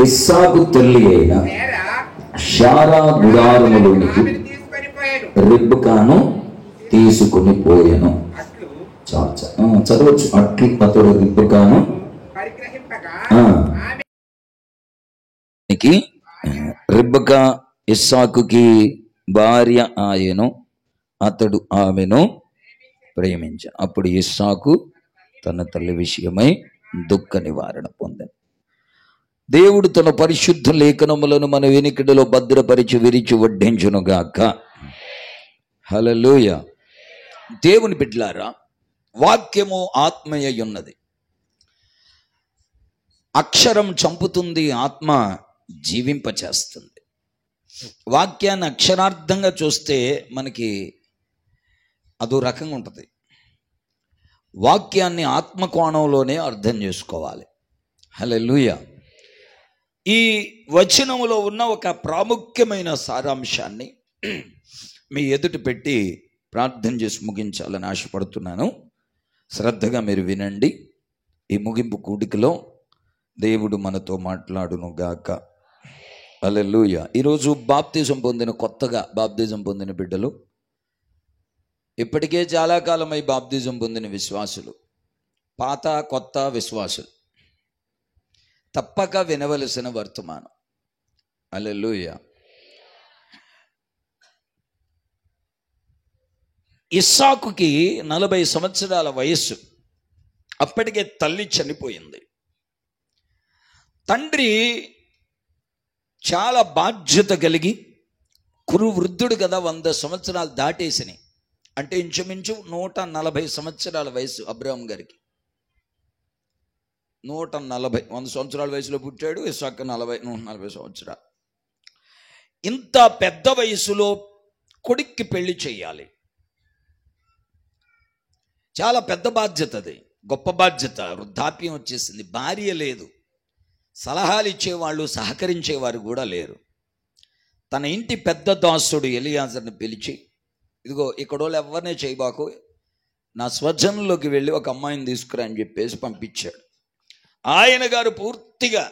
ఇస్సాకు తల్లి అయిన శారా గుడారములోనికి రిబ్కాను తీసుకుని పోయెను. చదవచ్చు. అట్లు అతడు రిబ్కాను రిబ్కా ఇస్సాకుకి భార్య ఆయను, అతడు ఆమెను ప్రేమించాను. అప్పుడు ఇస్సాకు తన తల్లి విషయమై దుఃఖ నివారణ పొందాను. దేవుడు తన పరిశుద్ధ లేఖనములను మన వెనుకడిలో భద్రపరిచి విరిచి వడ్డించునుగాక. హల్లెలూయా. దేవుని బిడ్డలారా, వాక్యము ఆత్మయ ఉన్నది. అక్షరం చంపుతుంది, ఆత్మ జీవింపచేస్తుంది. వాక్యాన్ని అక్షరార్థంగా చూస్తే మనకి అదో రకంగా ఉంటుంది. వాక్యాన్ని ఆత్మకోణంలోనే అర్థం చేసుకోవాలి. హల్లెలూయా. ఈ వచనములో ఉన్న ఒక ప్రాముఖ్యమైన సారాంశాన్ని మీ ఎదుట పెట్టి ప్రార్థన చేసి ముగించాలని ఆశపడుతున్నాను. శ్రద్ధగా మీరు వినండి. ఈ ముగింపు కూడికలో దేవుడు మనతో మాట్లాడును గాక. హల్లెలూయా. ఈరోజు బాప్తిజం పొందిన, కొత్తగా బాప్తిజం పొందిన బిడ్డలు, ఇప్పటికే చాలా కాలమై బాప్తిజం పొందిన విశ్వాసులు, పాత కొత్త విశ్వాసులు తప్పక వినవలసిన వర్తమానం. హల్లెలూయా. ఇస్సాకుకి 40 సంవత్సరాల వయస్సు. అప్పటికే తల్లి చనిపోయింది. తండ్రి చాలా బాధ్యత కలిగి, కురు వృద్ధుడు కదా, 100 సంవత్సరాలు దాటేసినాయి. అంటే ఇంచుమించు 140 సంవత్సరాల వయసు అబ్రహాం గారికి. 140 100 సంవత్సరాల వయసులో పుట్టాడు. ఇస్సాకు 140 సంవత్సరాలు. ఇంత పెద్ద వయసులో కొడుక్కి పెళ్లి చేయాలి. చాలా పెద్ద బాధ్యత అది, గొప్ప బాధ్యత. వృద్ధాప్యం వచ్చేసింది, భార్య లేదు, సలహాలు ఇచ్చేవాళ్ళు, సహకరించేవారు కూడా లేరు. తన ఇంటి పెద్ద దాసుడు ఎలియాజర్ని పిలిచి, ఇదిగో ఇక్కడోళ్ళు ఎవరినే చేయబాకు, నా స్వజనంలోకి వెళ్ళి ఒక అమ్మాయిని తీసుకురా అని చెప్పేసి పంపించాడు. ఆయన గారు పూర్తిగా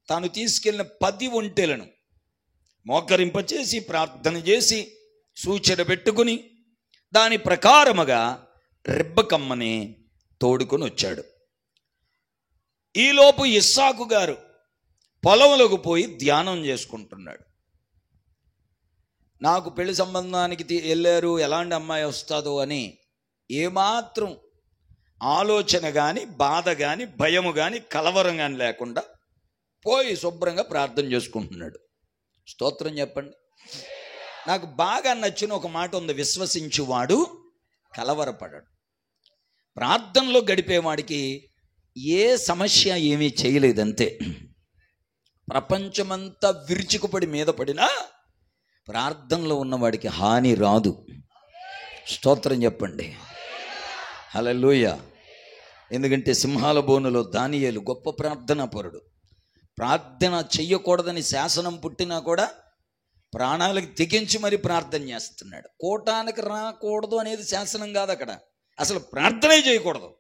తాను తీసుకెళ్ళిన 10 ఒంటెలను మోకరింపచేసి ప్రార్థన చేసి సూచన పెట్టుకుని దాని ప్రకారముగా రిబ్కామ్మని తోడుకొని వచ్చాడు. ఈలోపు ఇస్సాకు గారు పొలంలోకి పోయి ధ్యానం చేసుకుంటున్నాడు. నాకు పెళ్లి సంబంధానికి వెళ్ళారు, ఎలాంటి అమ్మాయి వస్తుందో అని ఏమాత్రం ఆలోచన కానీ, బాధ కానీ, భయము కానీ, కలవరం కానీ లేకుండా పోయి శుభ్రంగా ప్రార్థన చేసుకుంటున్నాడు. స్తోత్రం చెప్పండి. నాకు బాగా నచ్చిన ఒక మాట ఉంది, విశ్వసించువాడు కలవరపడడు. ప్రార్థనలో గడిపేవాడికి ఏ సమస్య ఏమీ చేయలేదంతే. ప్రపంచమంతా విరుచుకుపడి మీద పడినా ప్రార్థనలో ఉన్నవాడికి హాని రాదు. స్తోత్రం చెప్పండి. హల్లెలూయా. ఎందుకంటే సింహాల బోనులో దానియేలు గొప్ప ప్రార్థనా పరుడు. ప్రార్థన చెయ్యకూడదని శాసనం పుట్టినా కూడా ప్రాణాలకు తెగించి మరి ప్రార్థన చేస్తున్నాడు. కోటానికి రాకూడదు అనేది శాసనం కాదు అక్కడ, అసలు ప్రార్థనే చేయకూడదు.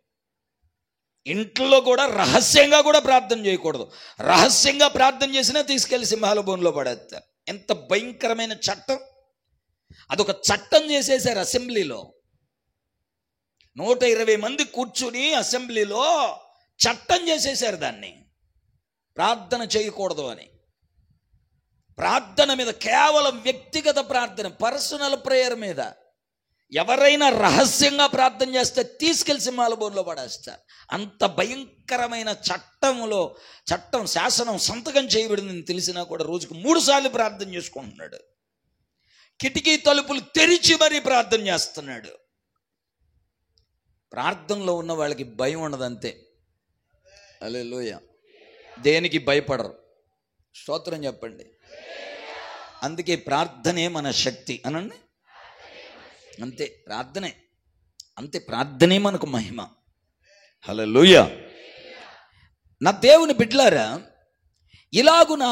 ఇంట్లో కూడా రహస్యంగా కూడా ప్రార్థన చేయకూడదు. రహస్యంగా ప్రార్థన చేసినా తీసుకెళ్లి సింహాల బోన్లో పడేస్తారు. ఎంత భయంకరమైన చట్టం! అదొక చట్టం చేసేసారు అసెంబ్లీలో. 120 మంది కూర్చుని అసెంబ్లీలో చట్టం చేసేసారు దాన్ని, ప్రార్థన చేయకూడదు అని. ప్రార్థన మీద, కేవలం వ్యక్తిగత ప్రార్థన, పర్సనల్ ప్రేయర్ మీద ఎవరైనా రహస్యంగా ప్రార్థన చేస్తే తీసుకెళ్లి సింహాల బోన్లో పడేస్తారు. అంత భయంకరమైన చట్టం శాసనం సంతకం చేయబడిందని తెలిసినా కూడా రోజుకు 3 సార్లు ప్రార్థన చేసుకుంటున్నాడు. కిటికీ తలుపులు తెరిచి మరీ ప్రార్థన చేస్తున్నాడు. ప్రార్థనలో ఉన్న వాళ్ళకి భయం ఉండదంతే. హల్లెలూయా. దేనికి భయపడరు. స్తోత్రం చెప్పండి. అందుకే ప్రార్థనే మన శక్తి అనండి. అంతే, ప్రార్థనే, అంతే, ప్రార్థనే మనకు మహిమ. హల్లెలూయా. నా దేవుని బిడ్డలారా, ఇలాగున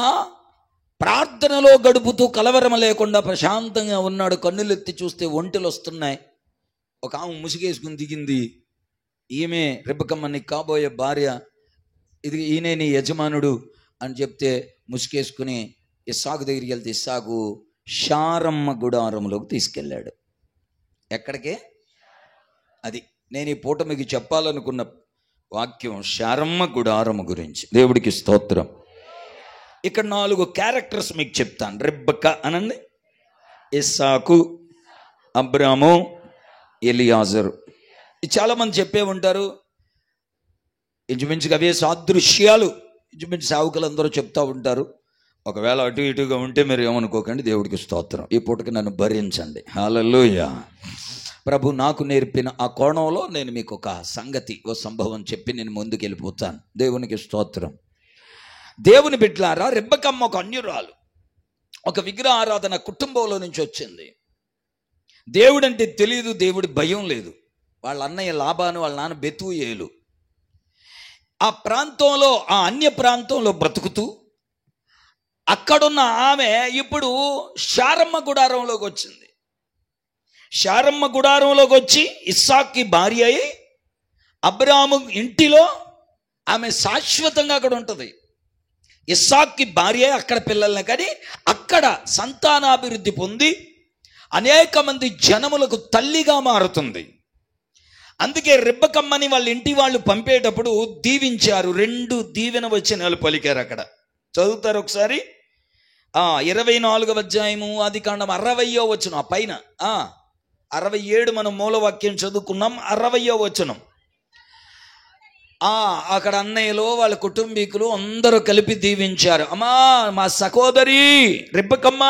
ప్రార్థనలో గడుపుతూ కలవరం లేకుండా ప్రశాంతంగా ఉన్నాడు. కన్నులెత్తి చూస్తే ఒంటెలు వస్తున్నాయి. ఒక ఆమె ముసుగేసుకుని దిగింది. ఈమె రిబ్కామ్మ, నీ కాబోయే భార్య, ఇది ఈయనే నీ యజమానుడు, అని చెప్తే ముసుకేసుకుని ఇస్సాకు దగ్గరికి వెళ్తే ఇస్సాకు షారమ్మ గుడారంలోకి తీసుకెళ్ళాడు. ఎక్కడికి? అది నేను ఈ పూట మీకు చెప్పాలనుకున్న వాక్యం షారమ్మ గుడారము గురించి. దేవుడికి స్తోత్రం. ఇక్కడ 4 క్యారెక్టర్స్ మీకు చెప్తాను. రెబ్బెక్క అనండి, ఇస్సాకు, అబ్రాము, ఎలియాజరు. చాలామంది చెప్పే ఉంటారు, ఇంచుమించుగా అవే సాదృశ్యాలు ఇంచుమించు సేవకులందరూ చెప్తూ ఉంటారు. ఒకవేళ అటు ఇటుగా ఉంటే మీరు ఏమనుకోకండి. దేవుడికి స్తోత్రం. ఈ పూటకి నన్ను భరించండి. హల్లెలూయా. ప్రభు నాకు నేర్పిన ఆ కోణంలో నేను మీకు ఒక సంగతి, ఓ సంభవం చెప్పి నేను ముందుకు వెళ్ళిపోతాను. దేవునికి స్తోత్రం. దేవుని బిడ్డలారా, రెబ్బెక్కమ్మ ఒక అన్యురాలు, ఒక విగ్రహ ఆరాధన కుటుంబంలో నుంచి వచ్చింది. దేవుడంటే తెలియదు, దేవుడి భయం లేదు. వాళ్ళ అన్నయ్య లాబాను, వాళ్ళ నాన్న బెతూయేలు ఆ ప్రాంతంలో, ఆ అన్య ప్రాంతంలో బ్రతుకుతూ అక్కడున్న ఆమె ఇప్పుడు షారమ్మ గుడారంలోకి వచ్చింది. షారమ్మ గుడారంలోకి వచ్చి ఇస్సాక్కి భార్య అయి అబ్రాము ఇంటిలో ఆమె శాశ్వతంగా అక్కడ ఉంటుంది. ఇస్సాక్కి భార్య అక్కడ పిల్లల్ని కానీ అక్కడ సంతానాభివృద్ధి పొంది అనేక మంది జనములకు తల్లిగా మారుతుంది. అందుకే రెబ్బెక్కమ్మని వాళ్ళ ఇంటి వాళ్ళు పంపేటప్పుడు దీవించారు. 2 దీవెన వచనాలు పలికారు. అక్కడ చదువుతారు ఒకసారి. 24వ అధ్యాయము ఆదికాండం 60వ వచనం. ఆ పైన 67 మనం మూలవాక్యం చదువుకున్నాం. 60వ వచనం. అక్కడ అన్నయ్యలో వాళ్ళ కుటుంబీకులు అందరూ కలిపి దీవించారు. అమ్మా, మా సహోదరి రెబ్బెక్కమ్మ,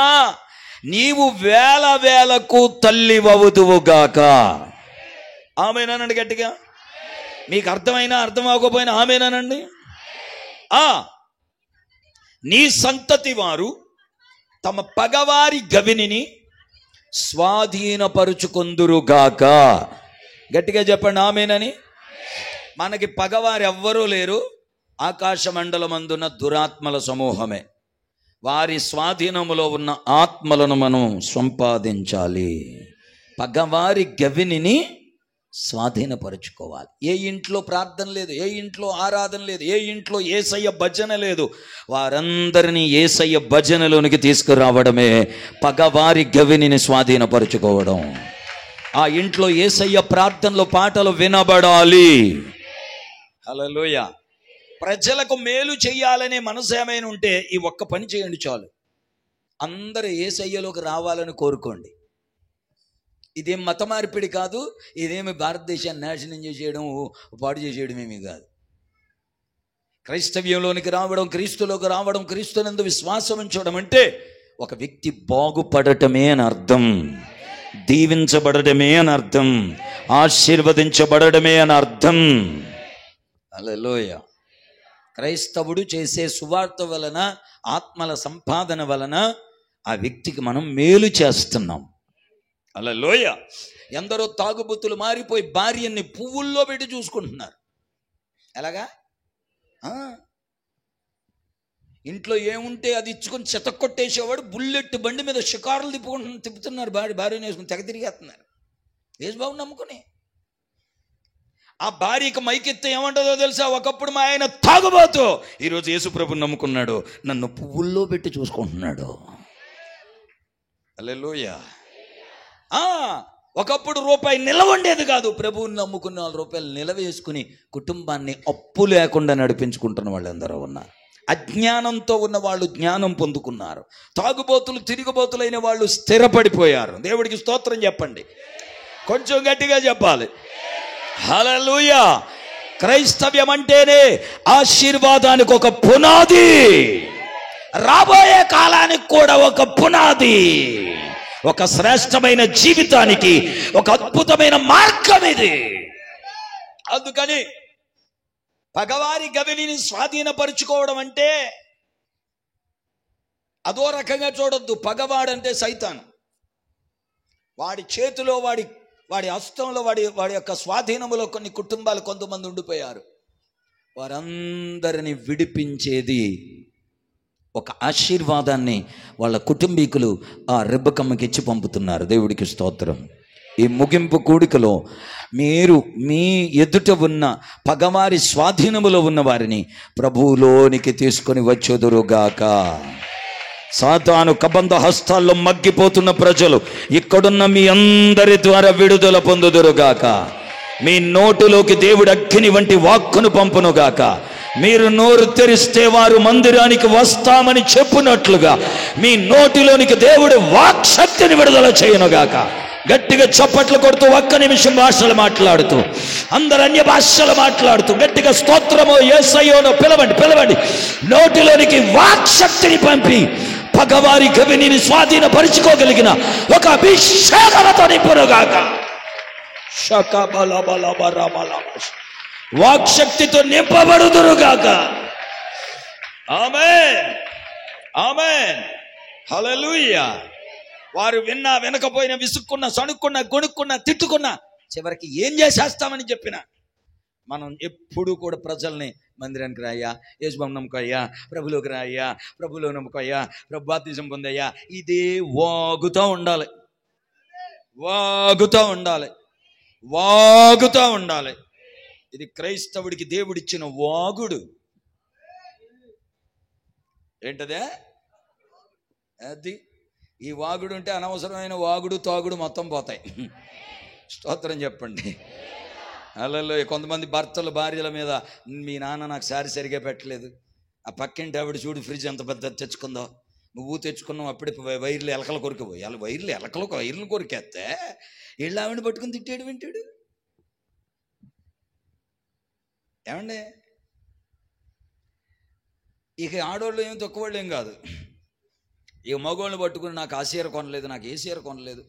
నీవు వేల వేలకు తల్లివవుదువుగాక. ఆమేనండి గట్టిగా. మీకు అర్థమైనా అర్థం అవ్వకపోయినా ఆమేనండి. నీ సంతతి వారు తమ పగవారి గవినిని స్వాధీనపరుచుకొందురుగాక. గట్టిగా చెప్పండి ఆమేనని. మనకి పగవారు ఎవ్వరూ లేరు. ఆకాశ మండలమందున్న దురాత్మల సమూహమే. వారి స్వాధీనములో ఉన్న ఆత్మలను మనం సంపాదించాలి. పగవారి గవినిని స్వాధీనపరుచుకోవాలి. ఏ ఇంట్లో ప్రార్థన లేదు, ఏ ఇంట్లో ఆరాధన లేదు, ఏ ఇంట్లో యేసయ్య భజన లేదు, వారందరినీ యేసయ్య భజనలోనికి తీసుకురావడమే పగవారి గవినిని స్వాధీనపరుచుకోవడం. ఆ ఇంట్లో యేసయ్య ప్రార్థనలో పాటలు వినబడాలి. హల్లెలూయా. ప్రజలకు మేలు చెయ్యాలనే మనసు ఏమైనా ఉంటే ఈ ఒక్క పని చేయండి చాలు. అందరూ యేసయ్యలోకి రావాలని కోరుకోండి. ఇదేం మత మార్పిడి కాదు, ఇదేమి భారతదేశాన్ని నాశనం చేసేయడం, పాడు చేసేయడం ఏమీ కాదు. క్రైస్తవ్యంలోనికి రావడం, క్రీస్తులోకి రావడం, క్రీస్తునందు విశ్వాసం ఉంచడం అంటే ఒక వ్యక్తి బాగుపడటమే అని అర్థం, దీవించబడటమే అని అర్థం, ఆశీర్వదించబడటమే అని అర్థం. హల్లెలూయా. క్రైస్తవుడు చేసే సువార్త వలన, ఆత్మల సంపాదన వలన ఆ వ్యక్తికి మనం మేలు చేస్తున్నాం. హల్లెలూయా. ఎందరో తాగుబోతులు మారిపోయి భార్యని పువ్వుల్లో పెట్టి చూసుకుంటున్నారు. ఎలాగా? ఇంట్లో ఏముంటే అది ఇచ్చుకొని చెతక్కొట్టేసేవాడు బుల్లెట్ బండి మీద షికారులు తిప్పుతున్నారు. భార్యను వేసుకుని తెగ తిరిగేస్తున్నారు. యేసుబాబు నమ్ముకుని. ఆ భార్యకి మైకెత్తే ఏమంటుందో తెలుసా? ఒకప్పుడు మా ఆయన తాగుబోతు, ఈరోజు యేసుప్రభుని నమ్ముకున్నాడు, నన్ను పువ్వుల్లో పెట్టి చూసుకుంటున్నాడు. హల్లెలూయా. ఒకప్పుడు రూపాయి నిలవండేది కాదు, ప్రభువుని నమ్ముకున్న 4 రూపాయలు నిలవేసుకుని కుటుంబాన్ని అప్పు లేకుండా నడిపించుకుంటున్న వాళ్ళు ఎందరో ఉన్నారు. అజ్ఞానంతో ఉన్న వాళ్ళు జ్ఞానం పొందుకున్నారు. తాగుబోతులు, తిరుగుబోతులైన వాళ్ళు స్థిరపడిపోయారు. దేవుడికి స్తోత్రం చెప్పండి. కొంచెం గట్టిగా చెప్పాలి. హల్లెలూయా. క్రైస్తవ్యం అంటేనే ఆశీర్వాదానికి ఒక పునాది, రాబోయే కాలానికి కూడా ఒక పునాది, ఒక శ్రేష్టమైన జీవితానికి ఒక అద్భుతమైన మార్గం ఇది. అందుకని పగవారి గవిని స్వాధీనపరుచుకోవడం అంటే అదో రకంగా చూడొద్దు. పగవాడంటే సైతాను. వాడి చేతిలో, వాడి హస్తంలో, వాడి యొక్క స్వాధీనములో కొన్ని కుటుంబాలు కొంతమంది ఉండిపోయారు. వారందరిని విడిపించేది ఒక ఆశీర్వాదాన్ని వాళ్ళ కుటుంబీకులు ఆ రెబ్బెక్కమ్మకి ఇచ్చి పంపుతున్నారు. దేవుడికి స్తోత్రం. ఈ ముగింపు కూడికలో మీరు మీ ఎదుట ఉన్న పగవారి స్వాధీనములో ఉన్న వారిని ప్రభువులోనికి తీసుకొని వచ్చుదురుగాక. సాతాను కబంధ హస్తాల్లో మగ్గిపోతున్న ప్రజలు ఇక్కడున్న మీ అందరి ద్వారా విడుదల పొందుదురుగాక. మీ నోటిలోకి దేవుడు అగ్ని వంటి వాక్కును పంపునుగాక. మీరు నోరు తెరిస్తే వారు మందిరానికి వస్తామని చెప్పునట్లుగా మీ నోటిలోనికి దేవుడు వాక్శక్తిని విడుదల చేయనుగాక. గట్టిగా చప్పట్లు కొడుతూ ఒక్క నిమిషం భాషలు మాట్లాడుతూ, అందరు అన్య భాషలు మాట్లాడుతూ గట్టిగా స్తోత్రమో యేసయ్యోనో పిలవండి. నోటిలోనికి వాక్శక్తిని పంపి పగవారి గవిని స్వాధీనపరుచుకోగలిగిన ఒక అభిషేకముతో నింపునుగాక. వాక్శక్తితో నింపబడుదురుగాక. ఆమేన్, ఆమేన్, హల్లెలూయా. వారు విన్నా వినకపోయినా, విసుక్కున్నా, సణుక్కున్నా, గొణుక్కున్నా, తిట్టుకున్నా, చివరికి ఏం చేసేస్తామని చెప్పినా మనం ఎప్పుడు కూడా ప్రజల్ని మందిరానికి రాయ్యా, యేసుబాబు నమ్ముకోయ్యా, ప్రభులోకి రాయ్యా, ప్రభులో నమ్ముకోయ్యా, ప్రభు బాప్తిజం పొందయ్యా, ఇదే వాగుతూ ఉండాలి, వాగుతూ ఉండాలి, వాగుతూ ఉండాలి. ఇది క్రైస్తవుడికి దేవుడిచ్చిన వాగుడు. ఏంటదే? అది ఈ వాగుడు ఉంటే అనవసరమైన వాగుడు తాగుడు మొత్తం పోతాయి. స్తోత్రం చెప్పండి. అలలో కొంతమంది భర్తలు భార్యల మీద, మీ నాన్న నాకు సారి సరిగా పెట్టలేదు, ఆ పక్కింటి ఆవిడ చూడు ఫ్రిడ్జ్ ఎంత పెద్ద తెచ్చుకుందో, నువ్వు తెచ్చుకున్నావు, అప్పుడే వైర్లు ఎలకలు కొరికిపోయి, అలా వైర్లు కొరికేస్తే వీళ్ళు ఆవిడ పట్టుకుని తిట్టాడు వింటాడు. ఏమండి, ఇక ఆడవాళ్ళు ఏం తక్కువ వాళ్ళు ఏం కాదు. ఇక మగవాళ్ళు పట్టుకుని నాకు ఆ చీర కొనలేదు, నాకు ఏ చీర కొనలేదు,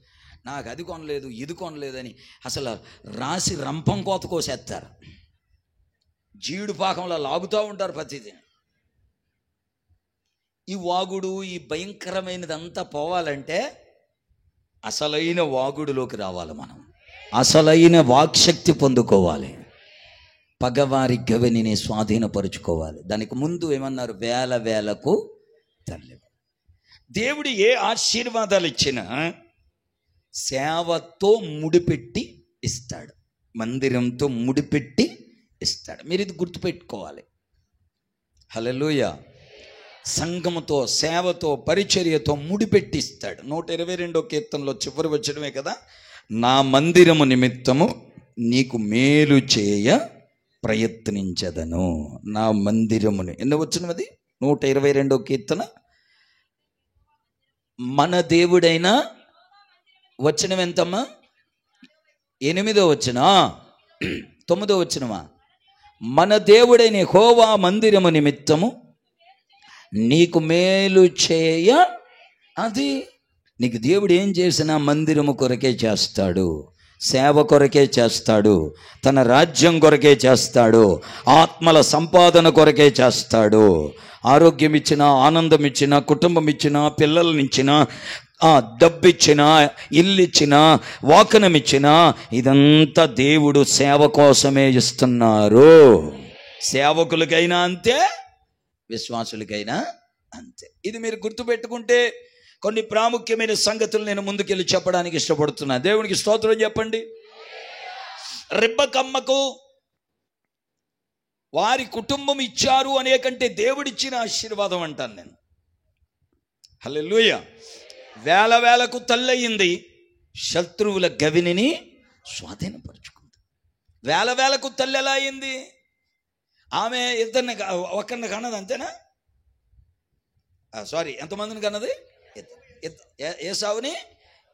నాకు అది కొనలేదు, ఇది కొనలేదని అసలు రాసి రంపం కోత కోసేస్తారు. జీడు పాకంలో లాగుతూ ఉంటారు ప్రతిదీ. ఈ వాగుడు, ఈ భయంకరమైనదంతా పోవాలంటే అసలైన వాగుడులోకి రావాలి. మనం అసలైన వాక్శక్తి పొందుకోవాలి. పగవారి గవనిని స్వాధీనపరుచుకోవాలి. దానికి ముందు ఏమన్నారు? వేల వేలకు తల్లి. దేవుడు ఏ ఆశీర్వాదాలు ఇచ్చినా సేవతో ముడిపెట్టి ఇస్తాడు, మందిరంతో ముడిపెట్టి ఇస్తాడు. మీరు ఇది గుర్తుపెట్టుకోవాలి. హల్లెలూయా. సంఘముతో, సేవతో, పరిచర్యతో ముడిపెట్టి ఇస్తాడు. 122వ కీర్తనలో చివరి వచ్చడమే కదా, నా మందిరము నిమిత్తము నీకు మేలు చేయ ప్రయత్నించదను. నా మందిరముని ఎన్నో వచ్చిన అది 122వ కీర్తన. మన దేవుడైనా వచనం ఎంతమ్మా? 8వ వచనం, 9వ వచనమా? మన దేవుడైన యెహోవా మందిరము నిమిత్తము నీకు మేలు చేయ. అది నీకు దేవుడు ఏం చేసినా మందిరము కొరకే చేస్తాడు, సేవ కొరకే చేస్తాడు, తన రాజ్యం కొరకే చేస్తాడు, ఆత్మల సంపాదన కొరకే చేస్తాడు. ఆరోగ్యం ఇచ్చినా, ఆనందం ఇచ్చినా, కుటుంబం ఇచ్చినా, పిల్లల్ని ఇచ్చినా, డబ్బిచ్చినా, ఇల్లు ఇచ్చినా, వాకనం ఇచ్చినా, ఇదంతా దేవుడు సేవ కోసమే ఇస్తున్నారు. సేవకులకైనా అంతే, విశ్వాసులకైనా అంతే. ఇది మీరు గుర్తుపెట్టుకుంటే కొన్ని ప్రాముఖ్యమైన సంగతులు నేను ముందుకెళ్ళి చెప్పడానికి ఇష్టపడుతున్నా. దేవునికి స్తోత్రం చెప్పండి. రిబ్బకమ్మకు వారి కుటుంబం ఇచ్చారు అనే కంటే దేవుడిచ్చిన ఆశీర్వాదం అంటాను నేను. హల్లెలూయా. వేల వేలకు తల్లయింది, శత్రువుల గవినిని స్వాధీనపరుచుకుంది. వేల వేలకు తల్లి ఎలా అయింది? ఆమె ఇద్దరిని, ఒకరిని కన్నది అంతేనా? సారీ, ఎంతమందిని కన్నది? ఏసావుని,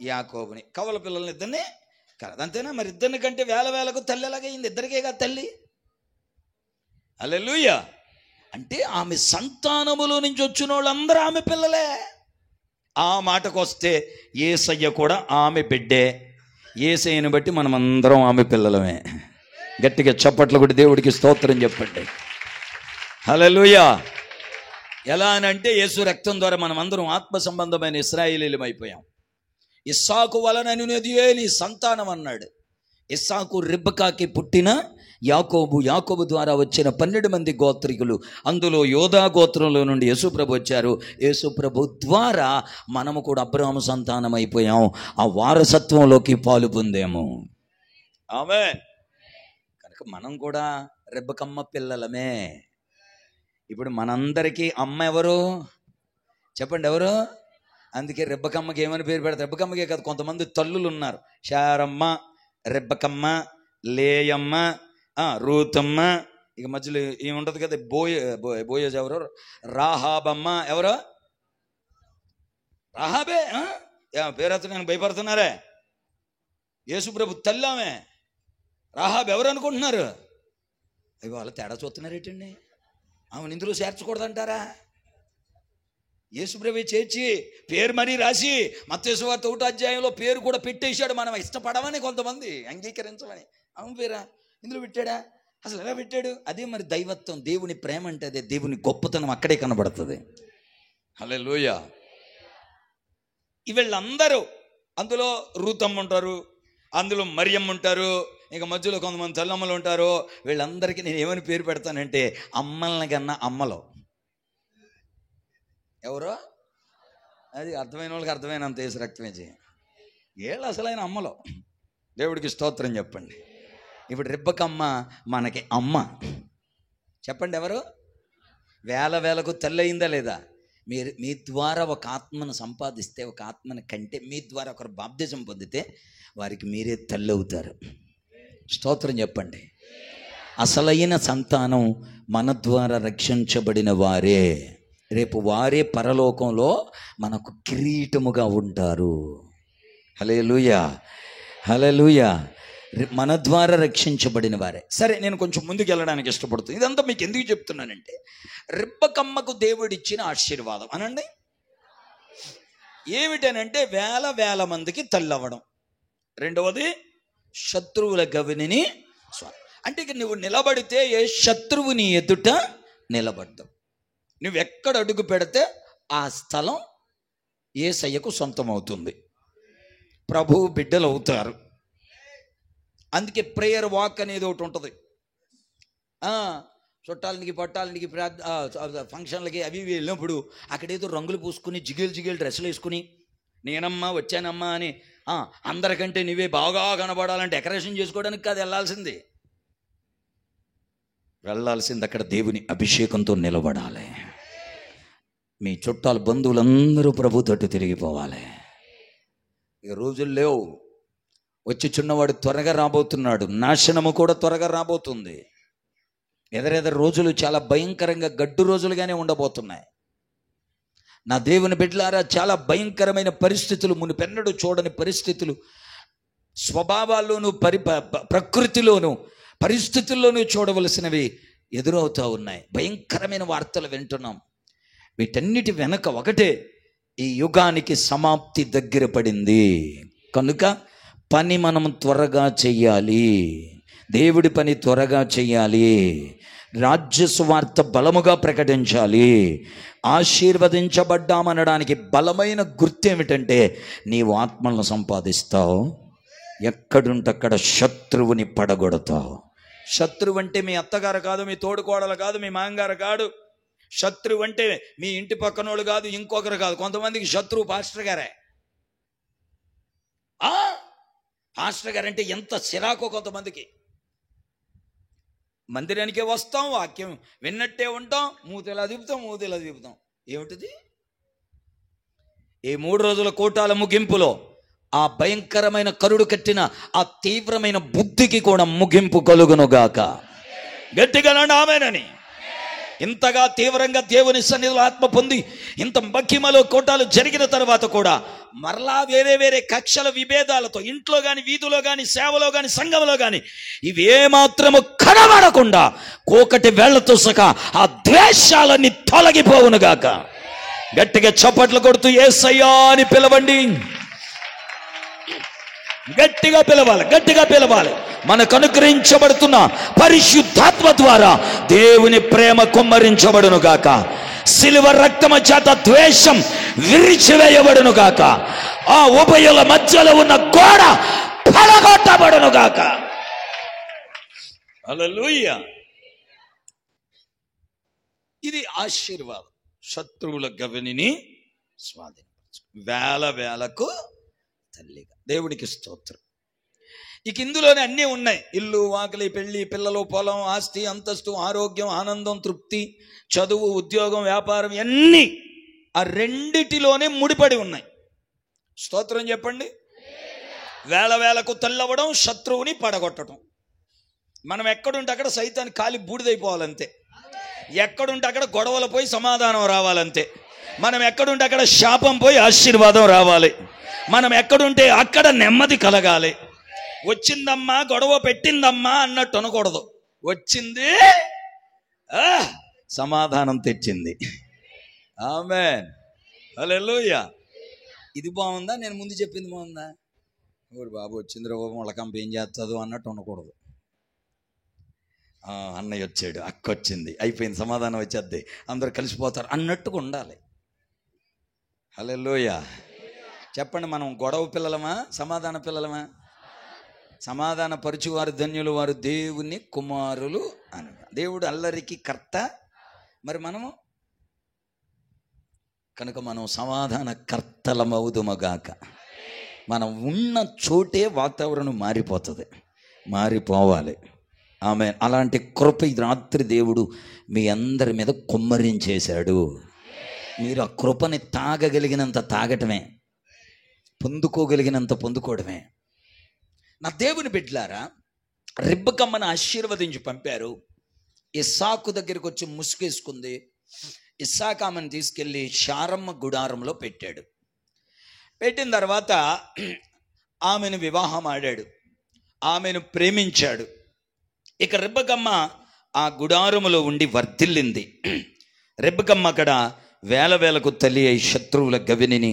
యాకోబుని, కవల పిల్లల్ని ఇద్దరిని కన్నది అంతేనా? మరి ఇద్దరిని కంటే వేల వేలకు తల్లి ఎలాగైంది? ఇద్దరికే కదా తల్లి. హల్లెలూయా. అంటే ఆమె సంతానములో నుంచి వచ్చిన వాళ్ళందరూ ఆమె పిల్లలే. ఆ మాటకు వస్తే యేసయ్య కూడా ఆమె బిడ్డే. యేసయ్యను బట్టి మనం అందరం ఆమె పిల్లలమే. గట్టిగా చప్పట్లు కొట్టి దేవుడికి స్తోత్రం చెప్పండి. హల్లెలూయా. ఎలా అని అంటే యేసు రక్తం ద్వారా మనం అందరం ఆత్మ సంబంధమైన ఇశ్రాయేలీలం అయిపోయాం. ఇస్సాకు వలననున్నదియే నీ సంతానం అన్నాడు. ఇస్సాకు రిబ్కాకి పుట్టిన యాకోబు ద్వారా వచ్చిన 12 మంది గోత్రికులు, అందులో యోధా గోత్రంలో నుండి యేసుప్రభు వచ్చారు. యేసుప్రభు ద్వారా మనము కూడా అబ్రహాము సంతానం అయిపోయాం, ఆ వారసత్వంలోకి పాలు పొందాము. ఆమేన్. కనుక మనం కూడా రెబ్బకమ్మ పిల్లలమే. ఇప్పుడు మనందరికీ అమ్మ ఎవరు చెప్పండి? ఎవరు? అందుకే రెబ్బకమ్మకి ఏమని పేరు పెడతారు? రెబ్బకమ్మకే కాదు, కొంతమంది తల్లులు ఉన్నారు. శారమ్మ, రెబ్బకమ్మ, లేయమ్మ, రూతమ్మ, ఇక మధ్యలో ఏముంటుంది కదా, బోయజ్ ఎవరు? రాహాబమ్మ. ఎవరు? రాహాబే. పేరుతో నేను భయపడుతున్నారే. యేసుప్రభు తల్లామే రాహాబ్. ఎవరు అనుకుంటున్నారు? అవి వాళ్ళ తేడా చూస్తున్నారు ఏంటండి? ఆమెను ఇందులో చేర్చకూడదంటారా? యేసుప్రభు చేర్చి పేరు మరీ రాసి మత్తయి సువార్త 1వ అధ్యాయంలో పేరు కూడా పెట్టేశాడు. మనం ఇష్టపడమని, కొంతమంది అంగీకరించమని. అవును, పేరా ఇందులో పెట్టాడా? అసలు ఎలా పెట్టాడు? అదే మరి దైవత్వం, దేవుని ప్రేమ అంటే అదే. దేవుని గొప్పతనం అక్కడే కనబడుతుంది. హల్లెలూయా. వీళ్ళందరూ, అందులో రూతమ్మ ఉంటారు, అందులో మరియమ్మ ఉంటారు, ఇక మధ్యలో కొంతమంది తల్లమ్మలు ఉంటారు. వీళ్ళందరికీ నేను ఏమని పేరు పెడతానంటే అమ్మల్ని కన్నా అమ్మలో. ఎవరో అది అర్థమైన వాళ్ళకి అర్థమైనంత వేసి రక్తమే చేయండి. వీళ్ళు అసలైన అమ్మలో. దేవుడికి స్తోత్రం చెప్పండి. ఇప్పుడు రెబ్బకమ్మ మనకి అమ్మ. చెప్పండి ఎవరు? వేలకు తల్లి అయిందా లేదా? మీ ద్వారా ఒక ఆత్మను సంపాదిస్తే, ఒక ఆత్మను కంటే, మీ ద్వారా ఒకరు బాప్తిజం పొందితే వారికి మీరే తల్లి అవుతారు. స్తోత్రం చెప్పండి. అసలైన సంతానం మన ద్వారా రక్షించబడిన వారే. రేపు వారే పరలోకంలో మనకు కిరీటముగా ఉంటారు. హల్లెలూయా, హల్లెలూయా. మన ద్వారా రక్షించబడిన వారే. సరే, నేను కొంచెం ముందుకు వెళ్ళడానికి ఇష్టపడుతుంది. ఇదంతా మీకు ఎందుకు చెప్తున్నానంటే, రెబ్బకమ్మకు దేవుడిచ్చిన ఆశీర్వాదం అనండి ఏమిటనంటే వేల మందికి తల్లవ్వడం. రెండవది శత్రువుల గవిని. అంటే ఇక నువ్వు నిలబడితే ఏ శత్రువుని ఎదుట నిలబడ్డావు. నువ్వెక్కడ అడుగు పెడితే ఆ స్థలం యేసయ్యకు సొంతం అవుతుంది. ప్రభువు బిడ్డలు అవుతారు. అందుకే ప్రేయర్ వాక్ అనేది ఒకటి ఉంటుంది. చుట్టాలనికి పట్టాలనికి ఫంక్షన్లకి అవి వెళ్ళినప్పుడు అక్కడేదో రంగులు పూసుకుని జిగేలు డ్రెస్సులు వేసుకుని నేనమ్మా వచ్చానమ్మా అని అందరికంటే నువ్వే బాగా కనబడాలని డెకరేషన్ చేసుకోవడానికి కాదు వెళ్ళాల్సింది అక్కడ దేవుని అభిషేకంతో నిలబడాలి. మీ చుట్టాలు బంధువులందరూ ప్రభు తట్టు తిరిగిపోవాలి. ఇక రోజులు లేవు. వచ్చి చిన్నవాడు త్వరగా రాబోతున్నాడు. నాశనము కూడా త్వరగా రాబోతుంది. ఎదరెదరు రోజులు చాలా భయంకరంగా గడ్డు రోజులుగానే ఉండబోతున్నాయి. నా దేవుని బిడ్డలారా, చాలా భయంకరమైన పరిస్థితులు, మునిపెన్నడూ చూడని పరిస్థితులు, స్వభావాల్లోనూ ప్రకృతిలోనూ పరిస్థితుల్లోనూ చూడవలసినవి ఎదురవుతూ ఉన్నాయి. భయంకరమైన వార్తలు వింటున్నాం. వీటన్నిటి వెనక ఒకటే, ఈ యుగానికి సమాప్తి దగ్గర పడింది కనుక పని మనం త్వరగా చెయ్యాలి. దేవుడి పని త్వరగా చెయ్యాలి. రాజ్య సువార్త బలముగా ప్రకటించాలి. ఆశీర్వదించబడ్డామనడానికి బలమైన గుర్తు ఏమిటంటే, నీవు ఆత్మలను సంపాదిస్తావు, ఎక్కడుంటక్కడ శత్రువుని పడగొడతావు. శత్రువు అంటే మీ అత్తగారు కాదు, మీ తోడుకోడలు కాదు, మీ మాంగారు కాదు. శత్రువు అంటే మీ ఇంటి పక్కనోళ్ళు కాదు, ఇంకొకరు కాదు. కొంతమందికి శత్రువు పాస్టర్ గారే. పాస్టర్ గారు అంటే ఎంత సిరాకో కొంతమందికి. మందిరానికే వస్తాం, వాక్యం విన్నట్టే ఉంటాం, మూతేలా దిపుతాం. ఏమిటిది? ఈ 3 రోజుల కూటాల ముగింపులో ఆ భయంకరమైన కరుడు కట్టిన ఆ తీవ్రమైన బుద్ధికి కూడా ముగింపు కలుగునుగాక. గట్టిగా ఆమేనని. ఇంతగా తీవ్రంగా దేవుని సన్నిధిలో ఆత్మ పొంది ఇంత మహిమలో కూటాలు జరిగిన తర్వాత కూడా మరలా వేరే కక్షల విభేదాలతో ఇంట్లో కానీ, వీధిలో కానీ, సేవలో కానీ, సంఘంలో కానీ ఇవేమాత్రము కనబడకుండా కోకటి వేళ్లతో సహా ఆ ద్వేషాలన్నీ తొలగిపోవునుగాక. గట్టిగా చప్పట్లు కొడుతూ యేసయ్యా అని పిలవండి. గట్టిగా పిలవాలి. మనకు అనుగ్రహించబడుతున్న పరిశుద్ధాత్మ ద్వారా దేవుని ప్రేమ కుమ్మరించబడును గాక. సిలువ రక్తము చేత ద్వేషం విరిచివేయబడును గాక. ఆ ఉభయుల మధ్యలో ఉన్న గోడ పడగొట్టబడును గాక. హల్లెలూయా. ఇది ఆశీర్వాదం. శత్రువుల గవనిని స్వాధీనపరచు, వేల వేలకు తల్లిగా. దేవుడికి స్తోత్రం. ఇక ఇందులోనే అన్నీ ఉన్నాయి. ఇల్లు, వాకిలి, పెళ్లి, పిల్లలు, పొలం, ఆస్తి, అంతస్తు, ఆరోగ్యం, ఆనందం, తృప్తి, చదువు, ఉద్యోగం, వ్యాపారం, అన్నీ ఆ రెండిటిలోనే ముడిపడి ఉన్నాయి. స్తోత్రం చెప్పండి. వేల వేలకు తల్లవడం, శత్రువుని పడగొట్టడం. మనం ఎక్కడుంటే అక్కడ సైతాన్ని కాలి బూడిదైపోవాలంతే. ఎక్కడుంటే అక్కడ గొడవలు పోయి సమాధానం రావాలంతే. మనం ఎక్కడుంటే అక్కడ శాపం పోయి ఆశీర్వాదం రావాలి. మనం ఎక్కడుంటే అక్కడ నెమ్మది కలగాలి. వచ్చిందమ్మా, గొడవ పెట్టిందమ్మా అన్నట్టు అనకూడదు. వచ్చింది సమాధానం తెచ్చింది. ఆమేన్. హల్లెలూయా. ఇది బాగుందా? నేను ముందు చెప్పింది బాగుందా? ఓరి బాబు వచ్చింది రా బాబు, మొలకంప ఏం చేస్తుందో అన్నట్టు ఉండకూడదు. అన్నయ్య వచ్చాడు, అక్క వచ్చింది, అయిపోయింది, సమాధానం వచ్చేద్ది, అందరు కలిసిపోతారు అన్నట్టుగా ఉండాలి. హల్లెలూయా. చెప్పండి, మనం గొడవ పిల్లలమా, సమాధాన పిల్లలమా? సమాధాన పరుచువారు ధన్యులు, వారు దేవుని కుమారులు అని. దేవుడు అల్లరికి కర్త, మరి మనము కనుక మనం సమాధాన కర్తలమవుదుమగాక. మనం ఉన్న చోటే వాతావరణం మారిపోతుంది, మారిపోవాలి. ఆమె అలాంటి కృప ఈ రాత్రి దేవుడు మీ అందరి మీద కుమ్మరించేశాడు. మీరు ఆ కృపని తాగగలిగినంత తాగటమే, పొందుకోగలిగినంత పొందుకోవడమే. నా దేవుని బిడ్డలారా, రిబ్బకమ్మను ఆశీర్వదించి పంపారు. ఇస్సాకు దగ్గరికి వచ్చి ముసుగేసుకుంది. ఇస్సాకు ఆమెను తీసుకెళ్ళి షారమ్మ గుడారంలో పెట్టాడు. పెట్టిన తర్వాత ఆమెను వివాహం ఆడాడు, ఆమెను ప్రేమించాడు. ఇక రిబ్బకమ్మ ఆ గుడారములో ఉండి వర్ధిల్లింది. రిబ్బకమ్మ అక్కడ వేల వేలకు తల్లి అయి శత్రువుల గవినిని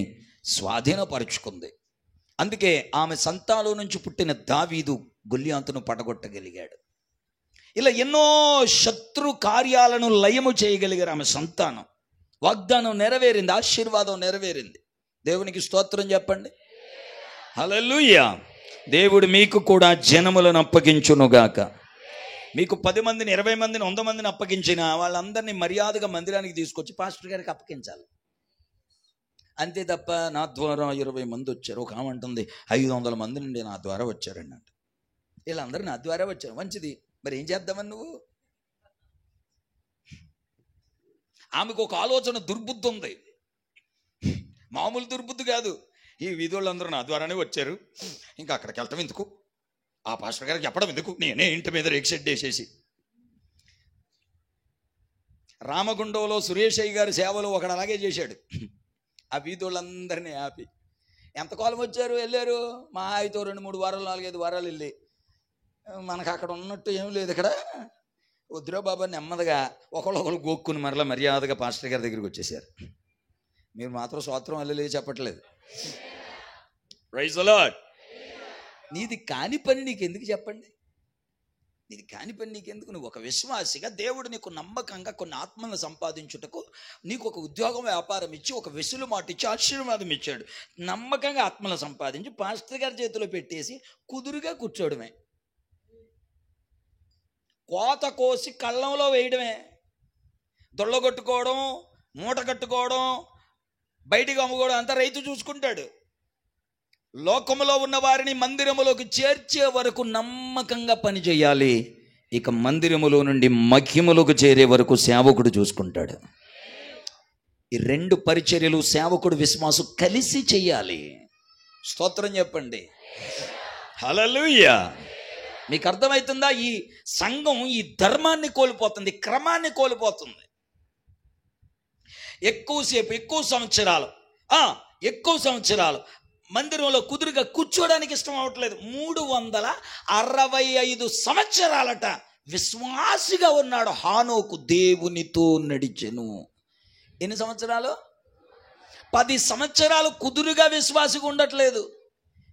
స్వాధీనపరుచుకుంది. అందుకే ఆమె సంతానం నుంచి పుట్టిన దావీదు గొల్లియాతును పడగొట్టగలిగాడు. ఇలా ఎన్నో శత్రు కార్యాలను లయము చేయగలిగారు ఆమె సంతానం. వాగ్దానం నెరవేరింది, ఆశీర్వాదం నెరవేరింది. దేవునికి స్తోత్రం చెప్పండి. హల్లెలూయా. దేవుడు మీకు కూడా జనములను అప్పగించునుగాక. మీకు 10 మందిని, 20 మందిని, 100 మందిని అప్పగించిన వాళ్ళందరినీ మర్యాదగా మందిరానికి తీసుకొచ్చి పాస్టర్ గారికి అప్పగించాలి. అంతే తప్ప నా ద్వారా 20 మంది వచ్చారు, ఒక ఆమె అంటుంది 500 మంది నుండి నా ద్వారా వచ్చారండి అంట. వీళ్ళందరూ నా ద్వారా వచ్చారు, మంచిది, మరి ఏం చేద్దామని నువ్వు? ఆమెకు ఒక ఆలోచన, దుర్బుద్ధి ఉంది. మామూలు దుర్బుద్ధి కాదు. ఈ వీధులందరూ నా ద్వారానే వచ్చారు, ఇంకా అక్కడికి వెళ్తాం ఎందుకు, ఆ పాస్టర్ గారికి చెప్పడం ఎందుకు, నేనే ఇంటి మీద రేక్ షెడ్ వేసేసి. రామగుండంలో సురేషయ్య గారి సేవలు ఒకడు అలాగే చేశాడు. ఆ వీధులందరినీ ఆపి, ఎంతకాలం వచ్చారు, వెళ్ళారు, మా ఆయనతో 2-3 వారాలు, 4-5 వారాలు వెళ్ళి, మనకు అక్కడ ఉన్నట్టు ఏం లేదు ఇక్కడ, వద్దురా బాబా నెమ్మదిగా ఒకళ్ళు గోక్కుని మరలా మర్యాదగా పాస్టర్ గారి దగ్గరికి వచ్చేసారు. మీరు మాత్రం స్తోత్రం వెళ్ళలేదు చెప్పట్లేదు. Praise the Lord. నీది కాని పని నీకు ఎందుకు చెప్పండి? నీది కాని పని నీకెందుకు? నువ్వు ఒక విశ్వాసిగా దేవుడు నీకు నమ్మకంగా కొన్ని ఆత్మలను సంపాదించుటకు నీకు ఒక ఉద్యోగం, వ్యాపారం ఇచ్చి, ఒక వెసులుమాట ఇచ్చి, ఆశీర్వాదం ఇచ్చాడు. నమ్మకంగా ఆత్మలను సంపాదించి పాస్టర్ గారి చేతిలో పెట్టేసి కుదురుగా కూర్చోవడమే, కోత కోసి కళ్ళంలో వేయడమే, దొళ్ళగొట్టుకోవడం, మూట కట్టుకోవడం, బయటికి అమ్ముకోవడం అంతా రైతు చూసుకుంటాడు. లోకములో ఉన్న వారిని మందిరములోకి చేర్చే వరకు నమ్మకంగా పని చేయాలి. ఇక మందిరములో నుండి మహిమలోకి చేరే వరకు సేవకుడు చూసుకుంటాడు. ఈ 2 పరిచర్యలు సేవకుడు, విశ్వాసు కలిసి చేయాలి. స్తోత్రం చెప్పండి. హల్లెలూయా. మీకు అర్థమవుతుందా? ఈ సంఘం ఈ ధర్మాన్ని కోల్పోతుంది, క్రమాన్ని కోల్పోతుంది. ఎక్కువసేపు, ఎక్కువ సంవత్సరాలు మందిరంలో కుదురుగా కూర్చోడానికి ఇష్టం అవ్వట్లేదు. 365 సంవత్సరాలట విశ్వాసిగా ఉన్నాడు హానోకు, దేవునితో నడిచెను. ఎన్ని సంవత్సరాలు? 10 సంవత్సరాలు కుదురుగా విశ్వాసిగా ఉండట్లేదు.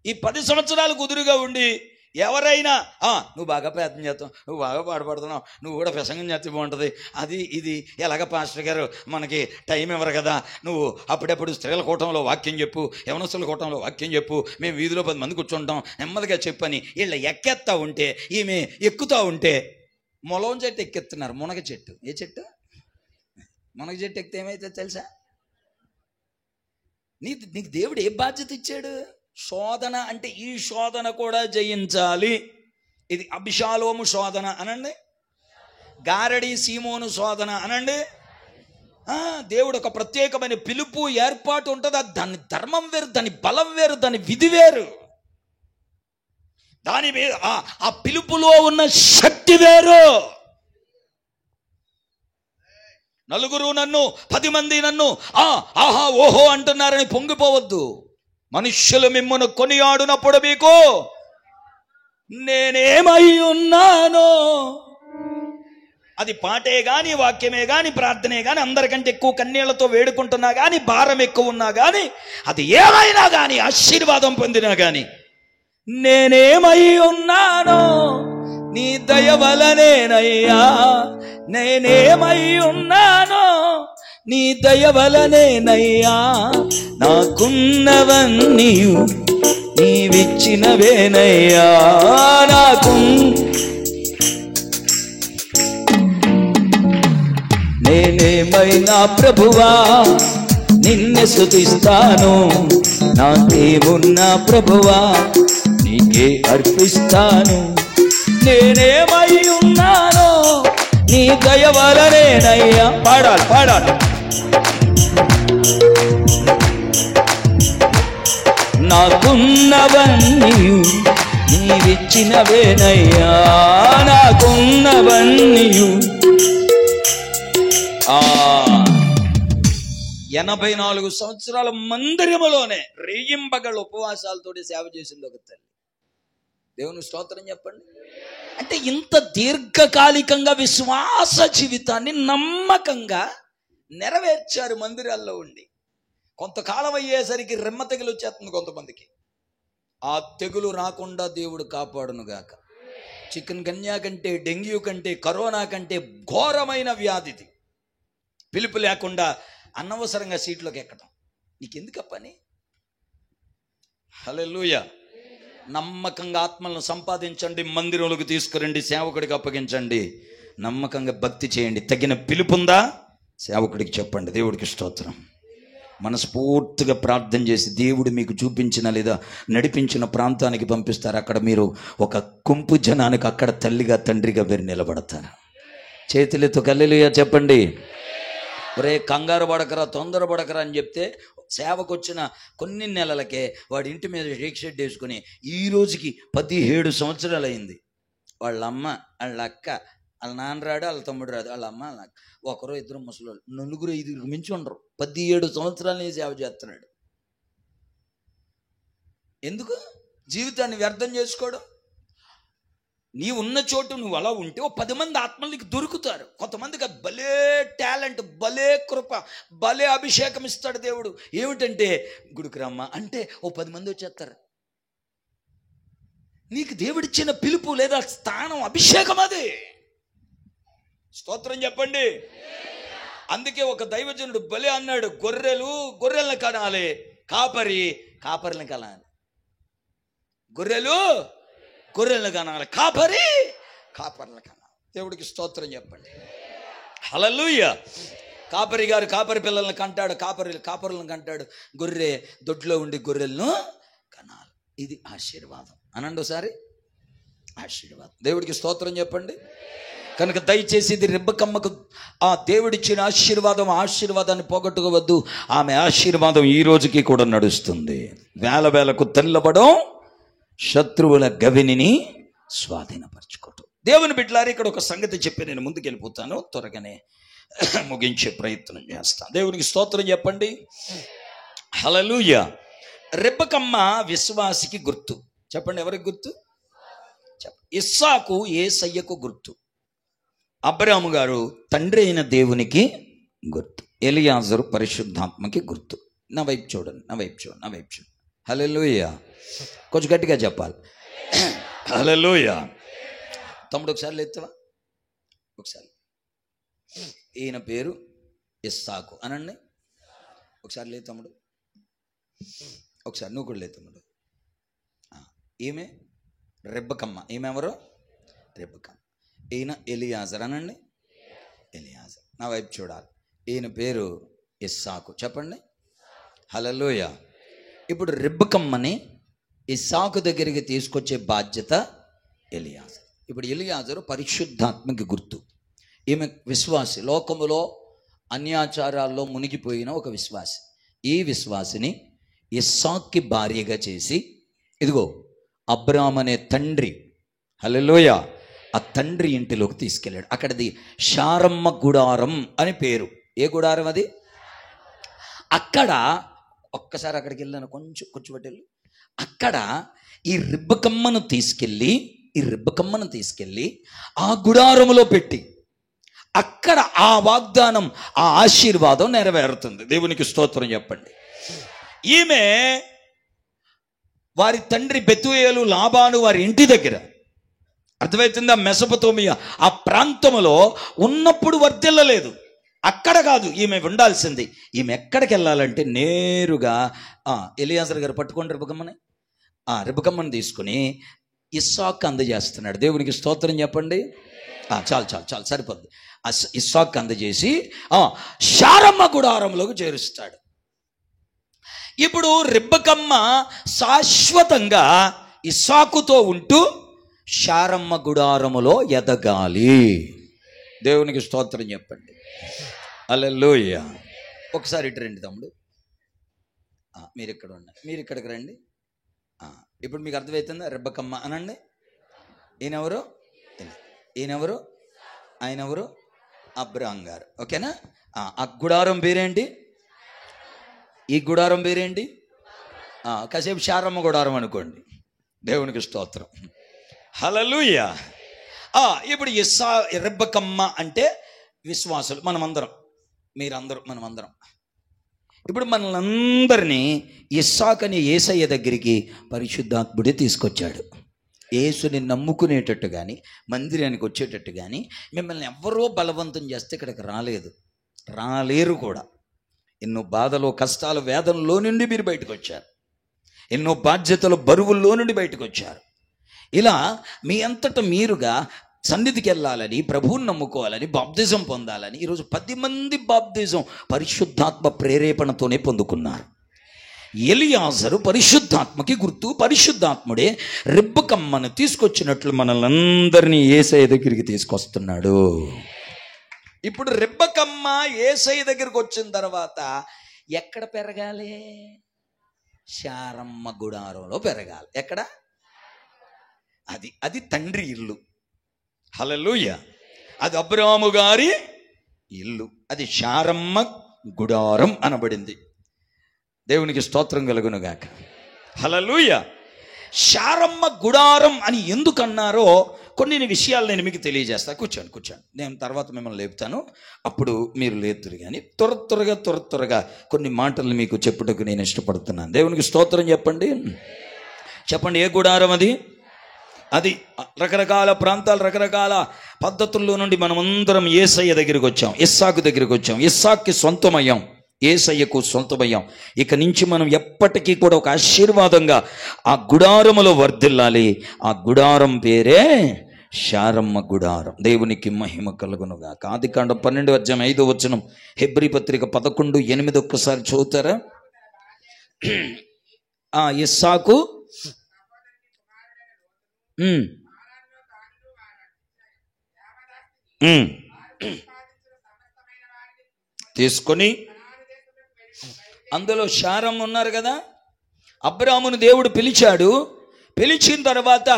ఈ 10 సంవత్సరాలు కుదురుగా ఉండి ఎవరైనా నువ్వు బాగా ప్రయత్నం చేస్తావు, నువ్వు బాగా పాడుపడుతున్నావు, నువ్వు కూడా ప్రసంగం చేస్తే బాగుంటుంది, అది ఇది ఎలాగ పాస్టర్ గారు మనకి టైం ఇవ్వరు కదా, నువ్వు అప్పుడప్పుడు స్త్రీల కూటంలో వాక్యం చెప్పు, యవనస్తుల కూటంలో వాక్యం చెప్పు, మేము వీధిలో 10 మంది కూర్చుంటాం, నెమ్మదిగా చెప్పని వీళ్ళ ఎక్కేస్తా ఉంటే, ఈమె ఎక్కుతూ ఉంటే మొలం చెట్టు ఎక్కిస్తున్నారు, మునగ చెట్టు. ఏ చెట్టు? మునగ చెట్టు ఎక్కితే ఏమైతే తెలుసా? నీకు దేవుడు ఏ బాధ్యత ఇచ్చాడు? శోధన అంటే ఈ శోధన కూడా జయించాలి. ఇది అభిషాలోము శోధన అనండి, గారడి సీమోను శోధన అనండి. దేవుడు ఒక ప్రత్యేకమైన పిలుపు, ఏర్పాటు ఉంటుంది. దాని ధర్మం వేరు, దాని బలం వేరు, దాని విధి వేరు. దాని మీద ఆ పిలుపులో ఉన్న శక్తి వేరు. నలుగురు నన్ను, 10 మంది నన్ను ఆహా ఓహో అంటున్నారని పొంగిపోవద్దు. మనుష్యులు మిమ్మల్ని కొనియాడునప్పుడు మీకు నేనేమై ఉన్నానో, అది పాటే గాని, వాక్యమే గాని, ప్రార్థనే గాని, అందరికంటే ఎక్కువ కన్నీళ్లతో వేడుకుంటున్నా గాని, భారం ఎక్కువ ఉన్నా గాని, అది ఏమైనా గాని, ఆశీర్వాదం పొందినా గాని, నేనేమై ఉన్నానో నీ దయ వలనేనయ్యా, నేనేమై ఉన్నానో నీ దయ వలనేనయ్యా, నాకున్నవన్నీ నీవిచ్చినవేనయ్యా, నేనేమైనా ప్రభువా నిన్నే స్తుతిస్తాను, నాకేమున్నా ప్రభువా నీకే అర్పిస్తాను, నేనేమై ఉన్నానో నీ దయ వలనేనయ్యా. పాడాలి. నాకున్నవన్నీ నీవిచ్చినవేనయ్యా, నాకున్నవన్నీ 84 సంవత్సరాల మందిరములోనే రేయింబగళ్ళ ఉపవాసాలతోటి సేవ చేసింది ఒక తల్లి. దేవుని స్తోత్రం చెప్పండి. అంటే ఇంత దీర్ఘకాలికంగా విశ్వాస జీవితాన్ని నమ్మకంగా నెరవేర్చారు మందిరాల్లో ఉండి. కొంతకాలం అయ్యేసరికి రెమ్మ తెగులు వచ్చేస్తుంది కొంతమందికి. ఆ తెగులు రాకుండా దేవుడు కాపాడునుగాక. చికెన్ గన్యా కంటే, డెంగ్యూ కంటే, కరోనా కంటే ఘోరమైన వ్యాధిది. పిలుపు లేకుండా అనవసరంగా సీట్లోకి ఎక్కడం నీకెందుకు పని? హల్లెలూయా. నమ్మకంగా ఆత్మలను సంపాదించండి, మందిరంలోకి తీసుకురండి, సేవకుడికి అప్పగించండి, నమ్మకంగా భక్తి చేయండి. తగిన పిలుపుందా సేవకుడికి చెప్పండి. దేవుడికి స్తోత్రం. మనస్ఫూర్తిగా ప్రార్థన చేసి దేవుడు మీకు చూపించిన లేదా నడిపించిన ప్రాంతానికి పంపిస్తారు. అక్కడ మీరు ఒక గుంపు జనానికి అక్కడ తల్లిగా తండ్రిగా మీరు నిలబడతారు. చేతులతో హల్లెలూయా చెప్పండి. ఒరే కంగారు పడకరా, తొందర పడకరా అని చెప్తే సేవకు వచ్చిన కొన్ని నెలలకే వాడి ఇంటి మీద షేక్ షెడ్ వేసుకుని ఈ రోజుకి 17 సంవత్సరాలు అయింది. వాళ్ళ అమ్మ, వాళ్ళ అక్క, వాళ్ళ నాన్న రాడు, వాళ్ళ తమ్ముడు రాదు, వాళ్ళ అమ్మ, వాళ్ళ అక్క, 1-2 ముసలోళ్ళు, 4-5 మించి ఉండరు. 17 సంవత్సరాలని సేవ చేస్తున్నాడు. ఎందుకు జీవితాన్ని వ్యర్థం చేసుకోవడం? నీ ఉన్న చోటు నువ్వు అలా ఉంటే 10 మంది ఆత్మలకి దొరుకుతారు. కొంతమందికి భలే టాలెంట్, భలే కృప, భలే అభిషేకం ఇస్తాడు దేవుడు. ఏమిటంటే గుడికి రమ్మ అంటే 10 మంది వచ్చేస్తారు. నీకు దేవుడిచ్చిన పిలుపు లేదా స్థానం, అభిషేకం అది. స్తోత్రం చెప్పండి. అందుకే ఒక దైవజనుడు భలే అన్నాడు, గొర్రెలను కనాలి, కాపరిని కనాలి. గొర్రెలను కనాలి, కాపర్లను కనాలి. దేవుడికి స్తోత్రం చెప్పండి. హల్లెలూయా. కాపరి గారు కాపరి పిల్లలను కంటాడు, కాపరులను కంటాడు. గొర్రె దొడ్లో ఉండి గొర్రెలను కనాలి. ఇది ఆశీర్వాదం అనండి ఒకసారి. ఆశీర్వాదం. దేవుడికి స్తోత్రం చెప్పండి. కనుక దయచేసి ఇది రెబ్బకమ్మకు ఆ దేవుడిచ్చిన ఆశీర్వాదాన్ని పోగొట్టుకోవద్దు. ఆమె ఆశీర్వాదం ఈ రోజుకి కూడా నడుస్తుంది. వేలకు తెల్లబడం, శత్రువుల గవిని స్వాధీనపరచుకోవటం. దేవుని బిడ్డలారా, ఇక్కడ ఒక సంగతి చెప్పి నేను ముందుకు వెళ్ళిపోతాను, త్వరగానే ముగించే ప్రయత్నం చేస్తాను. దేవునికి స్తోత్రం చెప్పండి. హల్లెలూయా. రెబ్బకమ్మ విశ్వాసికి గుర్తు. చెప్పండి, ఎవరికి గుర్తు? ఇస్సాకు యేసయ్యకు గుర్తు. అబ్రాహాము గారు తండ్రి అయిన దేవునికి గుర్తు. ఎలియాజరు పరిశుద్ధాత్మకి గుర్తు. నా వైపు చూడండి. హల్లెలూయా. కొంచెం గట్టిగా చెప్పాలి. హల్లెలూయా. తమ్ముడు ఒకసారి లేస్తావా? ఒకసారి. ఈయన పేరు ఇస్సాకు అనండి. ఒకసారి లే తమ్ముడు. ఒకసారి నువ్వు కూడా లే తమ్ముడు. ఈమె రెబ్బకమ్మ. ఈమె ఎవరు? రెబ్బకమ్మ. ఈయన ఎలియాజర్ అనండి, ఎలియాజర్. నా వైపు చూడాలి. ఈయన పేరు ఇస్సాకు. చెప్పండి హల్లెలూయ. ఇప్పుడు రిబ్కాని ఇస్సాకు దగ్గరికి తీసుకొచ్చే బాధ్యత ఎలియాజర్. ఇప్పుడు ఎలియాజరు పరిశుద్ధాత్మకి గుర్తు. ఈమె విశ్వాసి, లోకములో అన్యాచారాల్లో మునిగిపోయిన ఒక విశ్వాసి. ఈ విశ్వాసిని ఇస్సాకుకి భార్యగా చేసి, ఇదిగో అబ్రాహాము అనే తండ్రి, హల్లెలూయ, ఆ తండ్రి ఇంటిలోకి తీసుకెళ్ళాడు. అక్కడది శారమ్మ గుడారం అని పేరు. ఏ గుడారం అది? అక్కడ ఒక్కసారి అక్కడికి వెళ్ళాను, కొంచెం కూర్చోబెట్టి. అక్కడ ఈ రిబ్కాను తీసుకెళ్ళి ఆ గుడారములో పెట్టి, అక్కడ ఆ వాగ్దానం, ఆ ఆశీర్వాదం నెరవేరుతుంది. దేవునికి స్తోత్రం చెప్పండి. ఈమె వారి తండ్రి బెతూయేలు లాబాను వారి ఇంటి దగ్గర, అర్థమవుతుందా, మెసొపొతేమియా ఆ ప్రాంతంలో ఉన్నప్పుడు వర్ధిల్లలేదు. అక్కడ కాదు ఈమె ఉండాల్సింది. ఈమె ఎక్కడికి వెళ్ళాలంటే నేరుగా ఎలియాజర్ గారు పట్టుకోండి రిబ్కాని తీసుకుని ఇస్సాకు అందజేస్తున్నాడు. దేవునికి స్తోత్రం చెప్పండి. చాలు సరిపోద్ది. ఇస్సాకు అందజేసి శారమ్మ గుడారంలోకి చేరుస్తాడు. ఇప్పుడు రిబ్కామ్మ శాశ్వతంగా ఇస్సాకుతో ఉంటూ శారమ్మ గుడారములో ఎదగాలి. దేవునికి స్తోత్రం చెప్పండి. హల్లెలూయ. ఒకసారి ఇటు రండి తమ్ముడు, మీరు ఇక్కడ ఉన్నారు, మీరు ఇక్కడికి రండి. ఇప్పుడు మీకు అర్థమవుతుందా? రిబ్కామ్మ అనండి. ఈయనెవరు? ఆయనెవరు? అబ్రాహాము గారు. ఓకేనా? ఆ గుడారం పేరేంటి? ఈ గుడారం పేరేంటి? కాసేపు శారమ్మ గుడారం అనుకోండి. దేవునికి స్తోత్రం. హల్లెలూయ. ఇప్పుడు రిబ్కామ్మ అంటే విశ్వాసులు, మనమందరం, మీరందరూ, మనమందరం. ఇప్పుడు మనల్ని ఇస్సాకు అనే యేసయ్య దగ్గరికి పరిశుద్ధాత్ముడే తీసుకొచ్చాడు. యేసుని నమ్ముకునేటట్టు కానీ, మందిరానికి వచ్చేటట్టు కానీ మిమ్మల్ని ఎవరో బలవంతం చేస్తే ఇక్కడికి రాలేరు కూడా. ఎన్నో బాధలు, కష్టాలు, వేదనలో నుండి మీరు బయటకు వచ్చారు. ఎన్నో బాధ్యతలు, బరువుల్లో నుండి బయటకు వచ్చారు. ఇలా మీ అంతటా మీరుగా సన్నిధికి వెళ్ళాలని, ప్రభువుని నమ్ముకోవాలని, బాప్తిజం పొందాలని ఈరోజు 10 మంది బాప్తిజం పరిశుద్ధాత్మ ప్రేరేపణతోనే పొందుకున్నారు. ఎలియాజరు పరిశుద్ధాత్మకి గుర్తు. పరిశుద్ధాత్ముడే రిబ్కామ్మను తీసుకొచ్చినట్లు మనల్ని అందరినీ యేసయ్య దగ్గరికి తీసుకొస్తున్నాడు. ఇప్పుడు రిబ్కామ్మ యేసయ్య దగ్గరికి వచ్చిన తర్వాత ఎక్కడ పెరగాలి? శారమ్మ గుడారంలో పెరగాలి. ఎక్కడ? అది తండ్రి ఇల్లు. హల్లెలూయా. అది అబ్రాహాము గారి ఇల్లు. అది శారమ్మ గుడారం అనబడింది. దేవునికి స్తోత్రం కలుగును గాక. హల్లెలూయా. శారమ్మ గుడారం అని ఎందుకు అన్నారో కొన్ని విషయాలు నేను మీకు తెలియజేస్తా. కూర్చోండి. నేను తర్వాత మిమ్మల్ని లేపుతాను, అప్పుడు మీరు లేతురు. కానీ త్వరగా కొన్ని మాటలు మీకు చెప్పుటకు నేను ఇష్టపడుతున్నాను. దేవునికి స్తోత్రం చెప్పండి. ఏ గుడారం అది? రకరకాల ప్రాంతాలు, రకరకాల పద్ధతుల్లో నుండి మనమందరం యేసయ్య దగ్గరికి వచ్చాం, ఇస్సాకు దగ్గరికి వచ్చాం. ఇస్సాకుకి సొంతమయ్యాం, యేసయ్యకు సొంతమయ్యాం. ఇక నుంచి మనం ఎప్పటికీ కూడా ఒక ఆశీర్వాదంగా ఆ గుడారములో వర్ధిల్లాలి. ఆ గుడారం పేరే శారమ్మ గుడారం. దేవునికి మహిమ కలుగునుగా. ఆదికాండం 12:5 హెబ్రీ పత్రిక 11:8 ఒక్కసారి చదువుతారా? ఇస్సాకు తీసుకొని, అందులో శారమ్మ ఉన్నారు కదా, అబ్రాహామును దేవుడు పిలిచాడు. పిలిచిన తర్వాత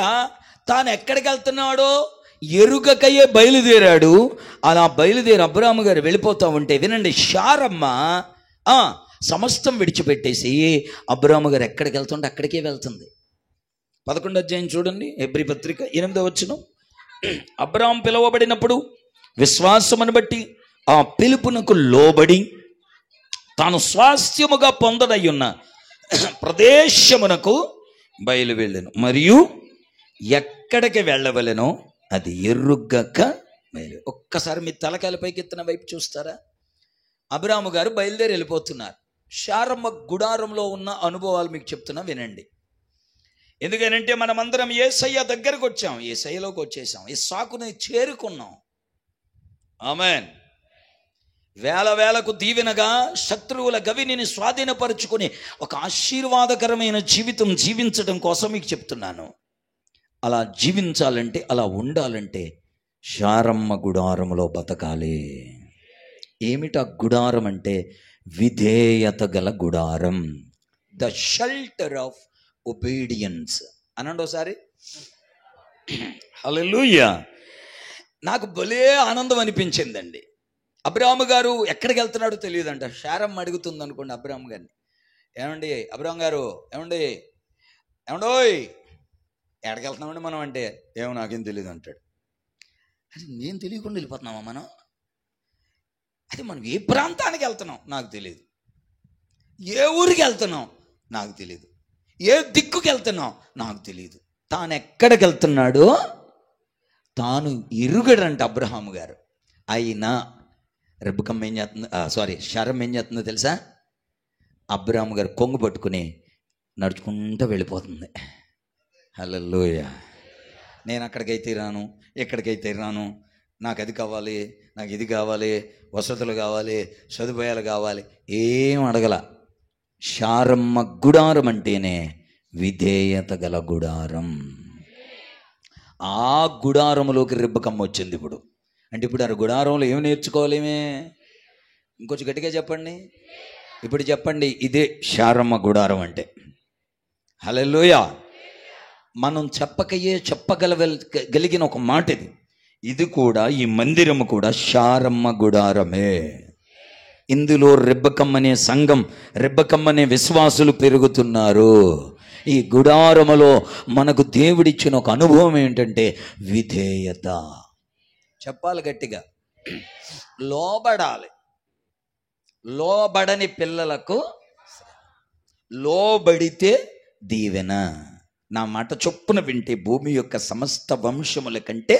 తాను ఎక్కడికి వెళ్తున్నాడో ఎరుగకయే బయలుదేరాడు. అలా బయలుదేరి అబ్రాహాము గారు వెళ్ళిపోతూ ఉంటే, వినండి, శారమ్మ సమస్తం విడిచిపెట్టేసి అబ్రాహాము గారు ఎక్కడికి వెళ్తుంటే అక్కడికే వెళ్తుంది. 11వ అధ్యాయం చూడండి, హెబ్రీ పత్రిక 8వ అబ్రాహాం పిలువబడినప్పుడు విశ్వాసమును బట్టి ఆ పిలుపునకు లోబడి తాను స్వాస్థ్యముగా పొందడయ్యున్న ప్రదేశమునకు బయలు వెళ్ళెను. మరియు ఎక్కడికి వెళ్ళవలెనో అది ఎరుగక బయలు. ఒక్కసారి మీ తలకాయల పైకి ఎత్తిన వైపు చూస్తారా? అబ్రాహాము గారు బయలుదేరి వెళ్ళిపోతున్నారు. శారమ్మ గుడారంలో ఉన్న అనుభవాలు మీకు చెప్తున్నా, వినండి. ఎందుకనంటే మనమందరం యేసయ్య దగ్గరకు వచ్చాం, యేసయ్యలోకి వచ్చేసాం, ఈ సాకుని చేరుకున్నాం. ఆమేన్. వేల వేలకు దీవెనగా శత్రువుల గవిని స్వాధీనపరుచుకొని ఒక ఆశీర్వాదకరమైన జీవితం జీవించడం కోసం మీకు చెప్తున్నాను. అలా జీవించాలంటే, అలా ఉండాలంటే శారమ్మ గుడారంలో బతకాలి. ఏమిటా గుడారం అంటే? విధేయత గల గుడారం, ద షెల్టర్ ఆఫ్ ఒబీడియన్స్. అనండి ఒకసారి. హల్లెలూయా. నాకు భలే ఆనందం అనిపించిందండి. అబ్రాహాము గారు ఎక్కడికి వెళ్తున్నాడో తెలియదంట. శారమ్మ అడుగుతుంది అనుకోండి అబ్రాహాము గారిని, ఏమండి అబ్రాహాం గారు, ఏమండి ఏమండోయ్ ఎక్కడికి వెళ్తున్నామండి మనం అంటే, ఏమో నాకేం తెలియదు అంటాడు. అది నేను తెలియకుండా వెళ్ళిపోతున్నామా మనం? అది మనం ఏ ప్రాంతానికి వెళ్తున్నాం నాకు తెలియదు, ఏ ఊరికి వెళ్తున్నాం నాకు తెలియదు, ఏ దిక్కుకి వెళ్తున్నాం నాకు తెలియదు. తాను ఎక్కడికి వెళ్తున్నాడో తాను ఎరుగడంట అబ్రహాము గారు. అయినా రెబ్బకమ్మ ఏం చేస్తుంది, శారమ్మ ఏం చేస్తుందో తెలుసా? అబ్రహాము గారు కొంగు పట్టుకుని నడుచుకుంటూ వెళ్ళిపోతుంది. హల్లెలూయా. నేను అక్కడికైతే రాను, ఎక్కడికైతే రాను, నాకు అది కావాలి, నాకు ఇది కావాలి, వసతులు కావాలి, సదుపాయాలు కావాలి, ఏం అడగల. శారమ్మ గుడారం అంటేనే విధేయత గల గుడారం. ఆ గుడారంలోకి రెబ్బకమ్మ వచ్చింది ఇప్పుడు. అంటే ఇప్పుడు ఆ గుడారంలో ఏమి నేర్చుకోవాలేమే? ఇంకొంచెం గట్టిగా చెప్పండి. ఇప్పుడు చెప్పండి, ఇదే శారమ్మ గుడారం అంటే. హల్లెలూయా. మనం చెప్పగలిగిన ఒక మాట ఇది. ఇది కూడా, ఈ మందిరము కూడా శారమ్మ గుడారమే. ఇందులో రెబ్బకమ్మనే సంఘం, రెబ్బకమ్మనే విశ్వాసులు పెరుగుతున్నారు. ఈ గుడారములో మనకు దేవుడిచ్చిన ఒక అనుభవం ఏంటంటే విధేయత. చెప్పాలి గట్టిగా, లోబడాలి. లోబడని పిల్లలకు లోబడితే దీవెన. నా మాట చొప్పున వింటే భూమి యొక్క సమస్త వంశముల కంటే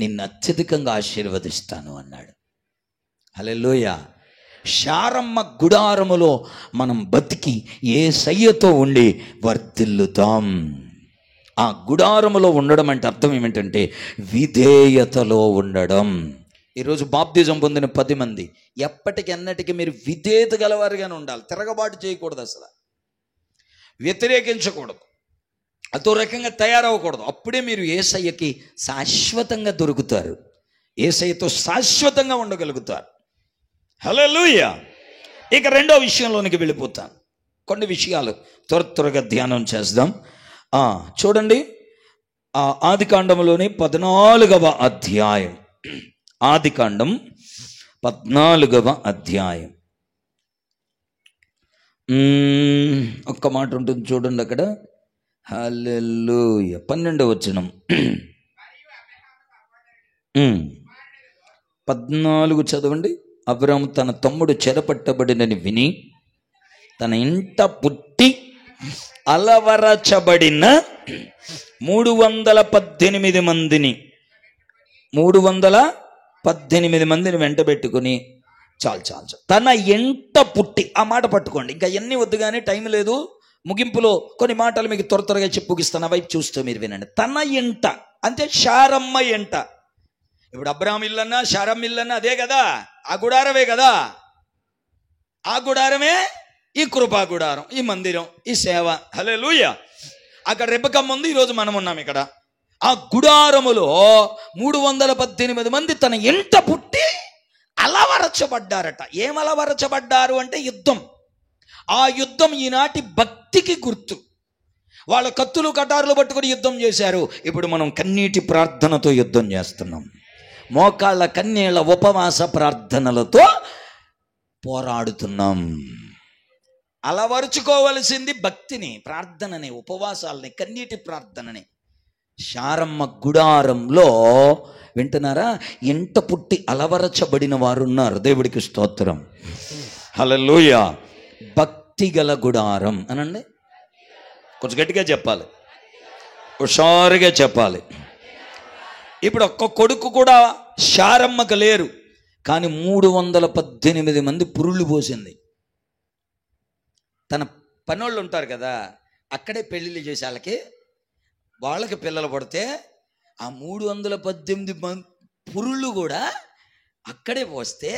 నిన్ను అత్యధికంగా ఆశీర్వదిస్తాను అన్నాడు. హల్లెలూయా. శారమ్మ గుడారములో మనం బతికి యేసయ్యతో ఉండి వర్ధిల్లుతాం. ఆ గుడారములో ఉండడం అంటే అర్థం ఏమిటంటే విధేయతలో ఉండడం. ఈరోజు బాప్తిజం పొందిన 10 మంది ఎప్పటికెన్నటికి మీరు విధేయత గలవారుగానే ఉండాలి. తిరగబాటు చేయకూడదు, అసలు వ్యతిరేకించకూడదు, అదో రకంగా తయారవ్వకూడదు. అప్పుడే మీరు యేసయ్యకి శాశ్వతంగా దొరుకుతారు, యేసయ్యతో శాశ్వతంగా ఉండగలుగుతారు. హల్లెలూయా. ఇక రెండో విషయంలోనికి వెళ్ళిపోతాను. కొన్ని విషయాలు త్వరగా ధ్యానం చేద్దాం. చూడండి, ఆదికాండంలోని 14వ అధ్యాయం. ఆదికాండం 14వ అధ్యాయం. ఒక్క మాట ఉంటుంది చూడండి అక్కడ. హల్లెలూయా. 12వ వచనం. 14 చదవండి. అబ్రాము తన తమ్ముడు చెరపట్టబడినని విని తన ఇంట పుట్టి అలవరచబడిన 318 మందిని వెంటబెట్టుకుని, చాలు తన ఎంట పుట్టి, ఆ మాట పట్టుకోండి, ఇంకా ఎన్ని వద్దు కానీ టైం లేదు. ముగింపులో కొన్ని మాటలు మీకు త్వరగా చెప్పుగిస్తాను, వైపు చూస్తూ మీరు వినండి. తన ఎంట అంటే శారమ్మ ఎంట. ఇప్పుడు అబ్రాహాం ఇల్లన్నా శారమ్మ ఇల్లన్నా అదే కదా, ఆ గుడారమే కదా. ఆ గుడారమే ఈ కృపా గుడారం, ఈ మందిరం, ఈ సేవ. హల్లెలూయా. అక్కడ రెబ్బకమ్మ ఉంది, ఈరోజు మనం ఉన్నాం ఇక్కడ. ఆ గుడారములో 318 మంది తన ఎంట పుట్టి అలవరచబడ్డారట. ఏం అలవరచబడ్డారు అంటే యుద్ధం. ఆ యుద్ధం ఈనాటి భక్తికి గుర్తు. వాళ్ళ కత్తులు కటారులు పట్టుకొని యుద్ధం చేశారు. ఇప్పుడు మనం కన్నీటి ప్రార్థనతో యుద్ధం చేస్తున్నాం. మోకాళ్ళ కన్నీళ్ళ ఉపవాస ప్రార్థనలతో పోరాడుతున్నాం. అలవరుచుకోవలసింది భక్తిని, ప్రార్థనని, ఉపవాసాలని, కన్నీటి ప్రార్థనని. శారమ్మ గుడారంలో వింటున్నారా? ఎంట పుట్టి అలవరచబడిన వారు ఉన్నారు. దేవుడికి స్తోత్రం. హల్లెలూయా. భక్తి గల గుడారం అనండి. కొంచెం గట్టిగా చెప్పాలి, హుషారుగా చెప్పాలి. ఇప్పుడు ఒక్క కొడుకు కూడా శారమ్మకు లేరు, కానీ 318 మంది పురుళ్ళు పోసింది. తన పనోళ్ళు ఉంటారు కదా, అక్కడే పెళ్ళిళ్ళు చేసే వాళ్ళకి వాళ్ళకి పిల్లలు పడితే ఆ 318 పురుళ్ళు కూడా అక్కడే పోస్తే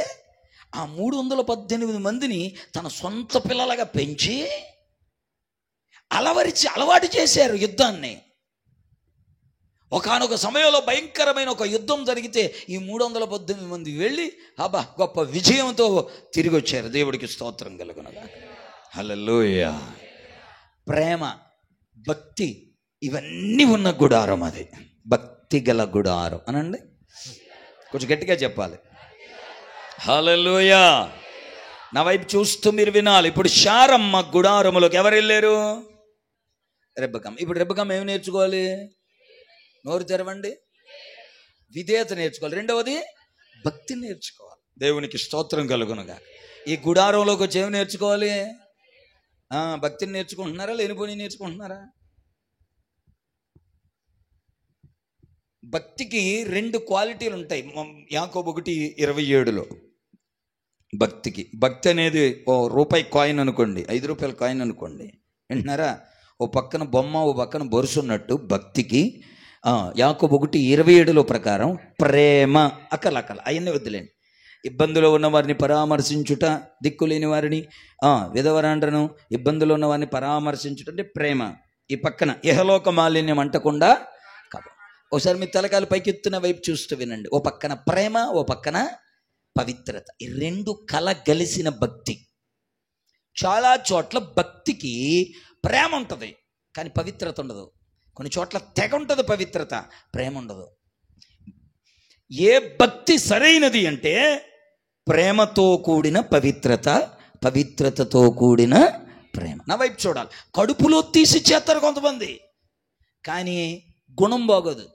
ఆ 318 మందిని తన సొంత పిల్లలుగా పెంచి అలవాటు చేశారు యుద్ధాన్ని. ఒకానొక సమయంలో భయంకరమైన ఒక యుద్ధం జరిగితే ఈ 318 మంది వెళ్ళి గొప్ప విజయంతో తిరిగి వచ్చారు. దేవుడికి స్తోత్రం కలుగునగా. హల్లెలూయా. ప్రేమ, భక్తి ఇవన్నీ ఉన్న గుడారం అది. భక్తి గల గుడారం అనండి. కొంచెం గట్టిగా చెప్పాలి. హల్లెలూయా. నా వైపు చూస్తూ మీరు వినాలి. ఇప్పుడు శారమ్మ గుడారములోకి ఎవరు వెళ్ళారు? రెబెక్కమ్మ. ఇప్పుడు రెబెక్కమ్మ ఏమి నేర్చుకోవాలి? నోరు తెరవండి. విధేయత నేర్చుకోవాలి. రెండవది భక్తి నేర్చుకోవాలి. దేవునికి స్తోత్రం కలుగునుగా. ఈ గుడారంలోకి వచ్చి ఏమి నేర్చుకోవాలి? భక్తిని నేర్చుకుంటున్నారా? లేనిపోని నేర్చుకుంటున్నారా? భక్తికి 2 క్వాలిటీలు ఉంటాయి. యాకోబు 1:27లో భక్తి అనేది ఓ రూపాయి కాయిన్ అనుకోండి, 5 రూపాయల కాయిన్ అనుకోండి, వింటున్నారా? ఓ పక్కన బొమ్మ, ఓ పక్కన బొరుసున్నట్టు భక్తికి యాకోబు 1:27లో ప్రకారం ప్రేమ అకలకల అవన్నీ వద్దులేండి. ఇబ్బందులో ఉన్న వారిని పరామర్శించుట, దిక్కులేని వారిని విధవరాండ్రను ఇబ్బందులో ఉన్న వారిని పరామర్శించుట అంటే ప్రేమ. ఈ పక్కన ఇహలోక మాలిన్యం అంటకుండా కాదు. ఒకసారి మీ తలకాయలు పైకెత్తున వైపు చూస్తూ వినండి. ఓ పక్కన ప్రేమ, ఓ పక్కన పవిత్రత. ఈ 2 కలగలిసిన భక్తి. చాలా చోట్ల భక్తికి ప్రేమ ఉంటుంది కానీ పవిత్రత ఉండదు. కొన్ని చోట్ల తెగ ఉంటుంది పవిత్రత, ప్రేమ ఉండదు. ఏ భక్తి సరైనది అంటే ప్రేమతో కూడిన పవిత్రత, పవిత్రతతో కూడిన ప్రేమ. నా వైపు చూడాలి. కడుపులో తీసి చేస్తారు కొంతమంది, కానీ గుణం బాగోదు.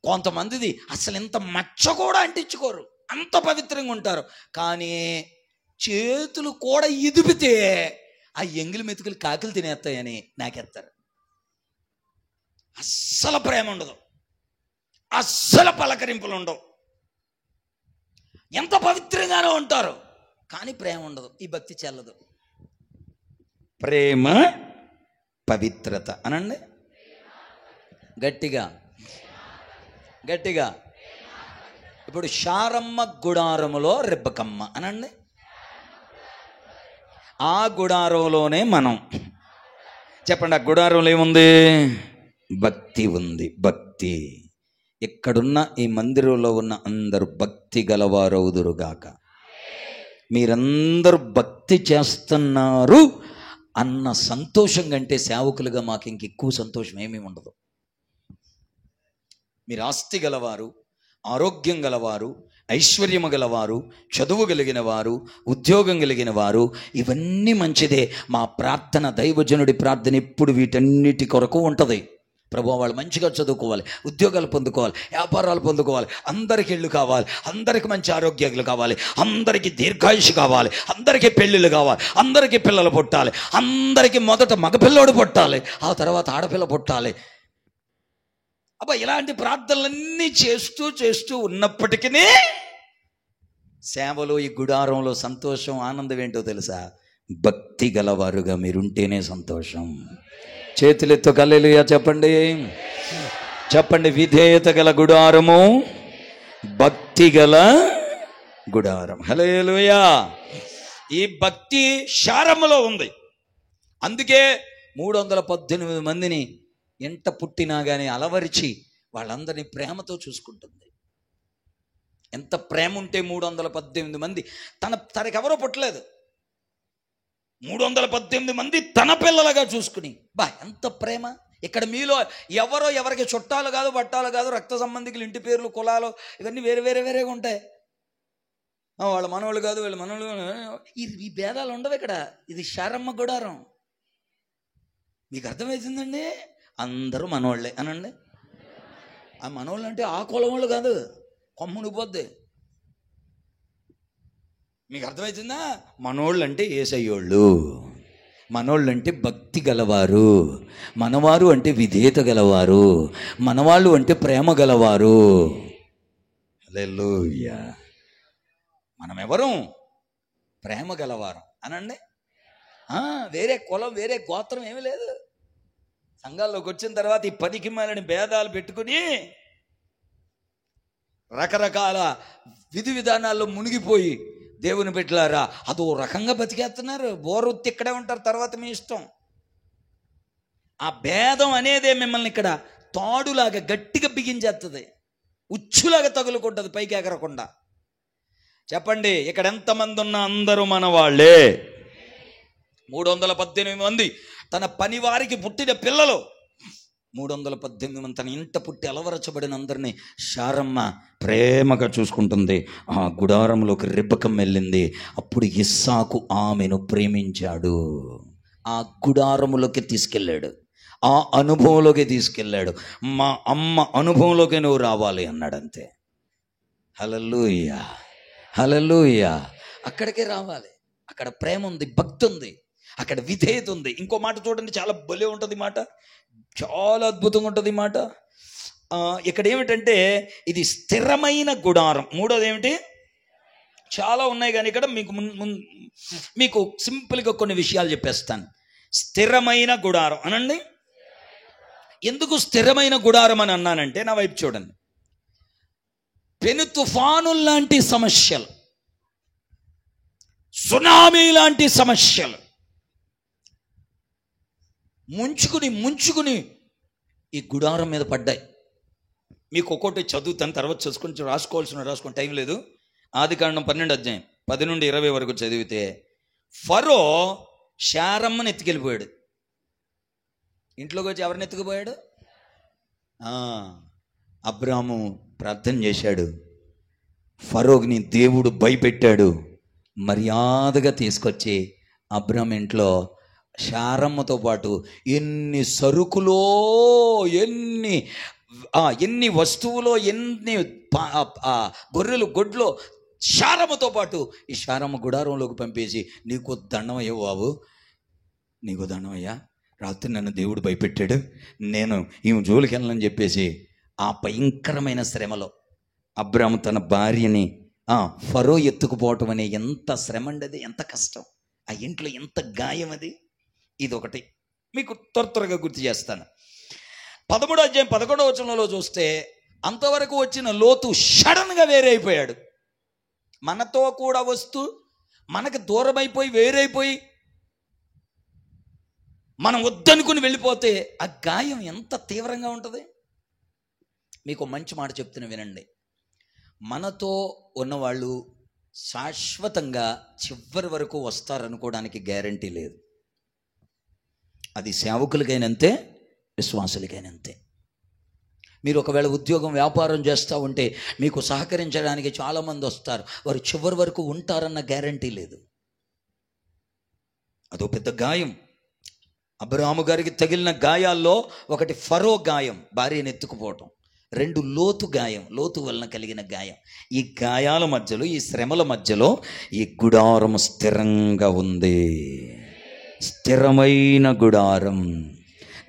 కొంతమందిది అసలు ఇంత మచ్చ కూడా అంటించుకోరు, అంత పవిత్రంగా ఉంటారు. కానీ చేతులు కూడా ఇదిపితే ఆ ఎంగిలి మెతుకులు కాకులు తినేస్తాయని నాకెత్తారు. అస్సలు ప్రేమ ఉండదు, అస్సలు పలకరింపులు ఉండవు. ఎంత పవిత్రంగానో ఉంటారు కానీ ప్రేమ ఉండదు. ఈ భక్తి చెల్లదు. ప్రేమ, పవిత్రత అనండి గట్టిగా గట్టిగా. ఇప్పుడు శారమ్మ గుడారములో రెబెక్కమ్మ అనండి. ఆ గుడారంలోనే మనం చెప్పండి. ఆ గుడారంలో ఏముంది? భక్తి ఉంది. భక్తి. ఇక్కడున్న ఈ మందిరంలో ఉన్న అందరూ భక్తి గలవారవుదురుగాక. మీరందరూ భక్తి చేస్తున్నారు అన్న సంతోషం కంటే సేవకులుగా మాకు ఇంక ఎక్కువ సంతోషం ఏమీ ఉండదు. మీరు ఆస్తి గలవారు, ఆరోగ్యం గలవారు, ఐశ్వర్యము గలవారు, చదువు కలిగిన వారు, ఉద్యోగం కలిగిన వారు, ఇవన్నీ మంచిదే. మా ప్రార్థన, దైవజనుడి ప్రార్థన ఎప్పుడు వీటన్నిటి కొరకు ఉంటుంది. ప్రభు వాళ్ళు మంచిగా చదువుకోవాలి, ఉద్యోగాలు పొందుకోవాలి, వ్యాపారాలు పొందుకోవాలి, అందరికి ఇళ్ళు కావాలి, అందరికి మంచి ఆరోగ్యాలు కావాలి, అందరికీ దీర్ఘాయుషు కావాలి, అందరికీ పెళ్ళిళ్ళు కావాలి, అందరికీ పిల్లలు పుట్టాలి, అందరికీ మొదట మగపిల్లోడు పుట్టాలి, ఆ తర్వాత ఆడపిల్ల పుట్టాలి. ఇలాంటి ప్రార్థనలన్నీ చేస్తూ ఉన్నప్పటికీ సేవలో, ఈ గుడారంలో సంతోషం, ఆనందం ఏంటో తెలుసా? భక్తి గలవారుగా మీరుంటేనే సంతోషం. చేతులెత్తు హల్లెలూయా చెప్పండి. చెప్పండి. విధేయత గల గుడారము, భక్తి గల గుడారం. హల్లెలూయా. ఈ భక్తి శారమ్మలో ఉంది. అందుకే 318 మందిని ఎంత పుట్టినా కానీ అలవరిచి వాళ్ళందరినీ ప్రేమతో చూసుకుంటుంది. ఎంత ప్రేమ ఉంటే 318 మంది తనకెవరో పుట్టలేదు, 318 మంది తన పిల్లలుగా చూసుకుని ఎంత ప్రేమ. ఇక్కడ మీలో ఎవరికి చుట్టాలు కాదు, పట్టాలు కాదు, రక్త సంబంధికులు, ఇంటి పేర్లు, కులాలు ఇవన్నీ వేరేగా ఉంటాయి. వాళ్ళ మనవాళ్ళు కాదు, వీళ్ళ మనవాళ్ళు, ఈ భేదాలు ఉండవు ఇక్కడ. ఇది శారమ్మ గుడారం. మీకు అర్థమవుతుందండి? అందరూ మనవాళ్ళే అనండి. ఆ మనవాళ్ళు అంటే ఆ కులం వాళ్ళు కాదు, కొమ్మునిపోద్ది. మీకు అర్థమవుతుందా? మనోళ్ళు అంటే యేసయ్యోళ్ళు, మనోళ్ళు అంటే భక్తి గలవారు, మనవారు అంటే విధేయత గలవారు, మనవాళ్ళు అంటే ప్రేమ గలవారు. హల్లెలూయా. మనం ఎవరు? ప్రేమ గలవారు అనండి. వేరే కులం, వేరే గోత్రం ఏమీ లేదు. సంఘాల్లోకి వచ్చిన తర్వాత ఈ పనికి మాలిన భేదాలు పెట్టుకుని రకరకాల విధి విధానాల్లో మునిగిపోయి దేవుని బిడ్డలారా అదో రకంగా బతికేస్తున్నారు. బోరొత్తి ఇక్కడే ఉంటారు, తర్వాత మీ ఇష్టం. ఆ భేదం అనేదే మిమ్మల్ని ఇక్కడ తాడులాగా గట్టిగా బిగించేస్తుంది, ఉచ్చులాగా తగులుకుంటుంది పైకి ఎగరకుండా. చెప్పండి, ఇక్కడ ఎంతమంది ఉన్నా అందరూ మన వాళ్ళే. 318 మంది తన పని వారికి పుట్టిన పిల్లలు, 318 మంది తన ఇంట పుట్టి అలవరచబడిన అందరినీ శారమ్మ ప్రేమగా చూసుకుంటుంది. ఆ గుడారంలోకి రిబెక్క వెళ్ళింది. అప్పుడు ఇస్సాకు ఆమెను ప్రేమించాడు. ఆ గుడారములోకి తీసుకెళ్ళాడు, ఆ అనుభవంలోకి తీసుకెళ్ళాడు. మా అమ్మ అనుభవంలోకి నువ్వు రావాలి అన్నాడంతే. హల్లెలూయా, హల్లెలూయా. అక్కడికే రావాలి. అక్కడ ప్రేమ ఉంది, భక్తి ఉంది, అక్కడ విధేయత ఉంది. ఇంకో మాట చూడండి, చాలా భలే ఉంటుంది మాట, చాలా అద్భుతంగా ఉంటుంది మాట. ఇక్కడ ఏమిటంటే ఇది స్థిరమైన గుడారం. మూడోది ఏమిటి? చాలా ఉన్నాయి కానీ ఇక్కడ మీకు సింపుల్గా కొన్ని విషయాలు చెప్పేస్తాను. స్థిరమైన గుడారం అనండి. ఎందుకు స్థిరమైన గుడారం అని అన్నానంటే, నా వైపు చూడండి. పెను తుఫానులు లాంటి సమస్యలు, సునామీ లాంటి సమస్యలు ముంచుకుని ఈ గుడారం మీద పడ్డాయి. మీకు ఒక్కొక్కటి చదువుతాను, తర్వాత చూసుకొని రాసుకోవాల్సిన టైం లేదు. ఆదికాండం 12 అధ్యాయం 10 నుండి 20 వరకు చదివితే, ఫరో శారమ్మని ఎత్తుకెళ్ళిపోయాడు. ఇంట్లోకి వచ్చి ఎవరిని ఎత్తుకుపోయాడు? అబ్రాము ప్రార్థన చేశాడు, ఫరోని దేవుడు భయపెట్టాడు. మర్యాదగా తీసుకొచ్చి అబ్రాము ఇంట్లో శారమ్మతో పాటు ఎన్ని సరుకులో, ఎన్ని వస్తువులో, ఎన్ని గొర్రెలు గొడ్లో శారమ్మతో పాటు ఈ శారమ్మ గుడారంలోకి పంపేసి, నీకు దండం అయ్యా బాబు, నీకు దండం అయ్యా, రాత్రి నన్ను దేవుడు భయపెట్టాడు, నేను ఈమె జోలికి వెళ్ళనని చెప్పేసి ఆ భయంకరమైన శ్రమలో అబ్రాము తన భార్యని ఫరో ఎత్తుకుపోవటం అనే ఎంత శ్రమ అండి అది, ఎంత కష్టం, ఆ ఇంట్లో ఎంత గాయం అది. ఇదొకటి మీకు త్వరగా గుర్తు చేస్తాను. 13వ అధ్యాయం 11వ వచనంలో చూస్తే, అంతవరకు వచ్చిన లోతు సడన్గా వేరే అయిపోయాడు. మనతో కూడా వస్తూ మనకు దూరం అయిపోయి వేరైపోయి మనం వద్దనుకుని వెళ్ళిపోతే ఆ గాయం ఎంత తీవ్రంగా ఉంటుంది. మీకు మంచి మాట చెప్తున్నా వినండి. మనతో ఉన్నవాళ్ళు శాశ్వతంగా చివరి వరకు వస్తారనుకోవడానికి గ్యారంటీ లేదు. అది సేవకులకైనంతే, విశ్వాసులకైనంతే. మీరు ఒకవేళ ఉద్యోగం వ్యాపారం చేస్తూ ఉంటే మీకు సహకరించడానికి చాలామంది వస్తారు, వారు చివరి వరకు ఉంటారన్న గ్యారంటీ లేదు. అదో పెద్ద గాయం. అబ్రాహాము గారికి తగిలిన గాయాల్లో ఒకటి ఫరో గాయం, భార్యను ఎత్తుకుపోవటం. 2 లోతు గాయం, లోతు వలన కలిగిన గాయం. ఈ గాయాల మధ్యలో, ఈ శ్రమల మధ్యలో ఈ గుడారం స్థిరంగా ఉంది. స్థిరమైన గుడారం.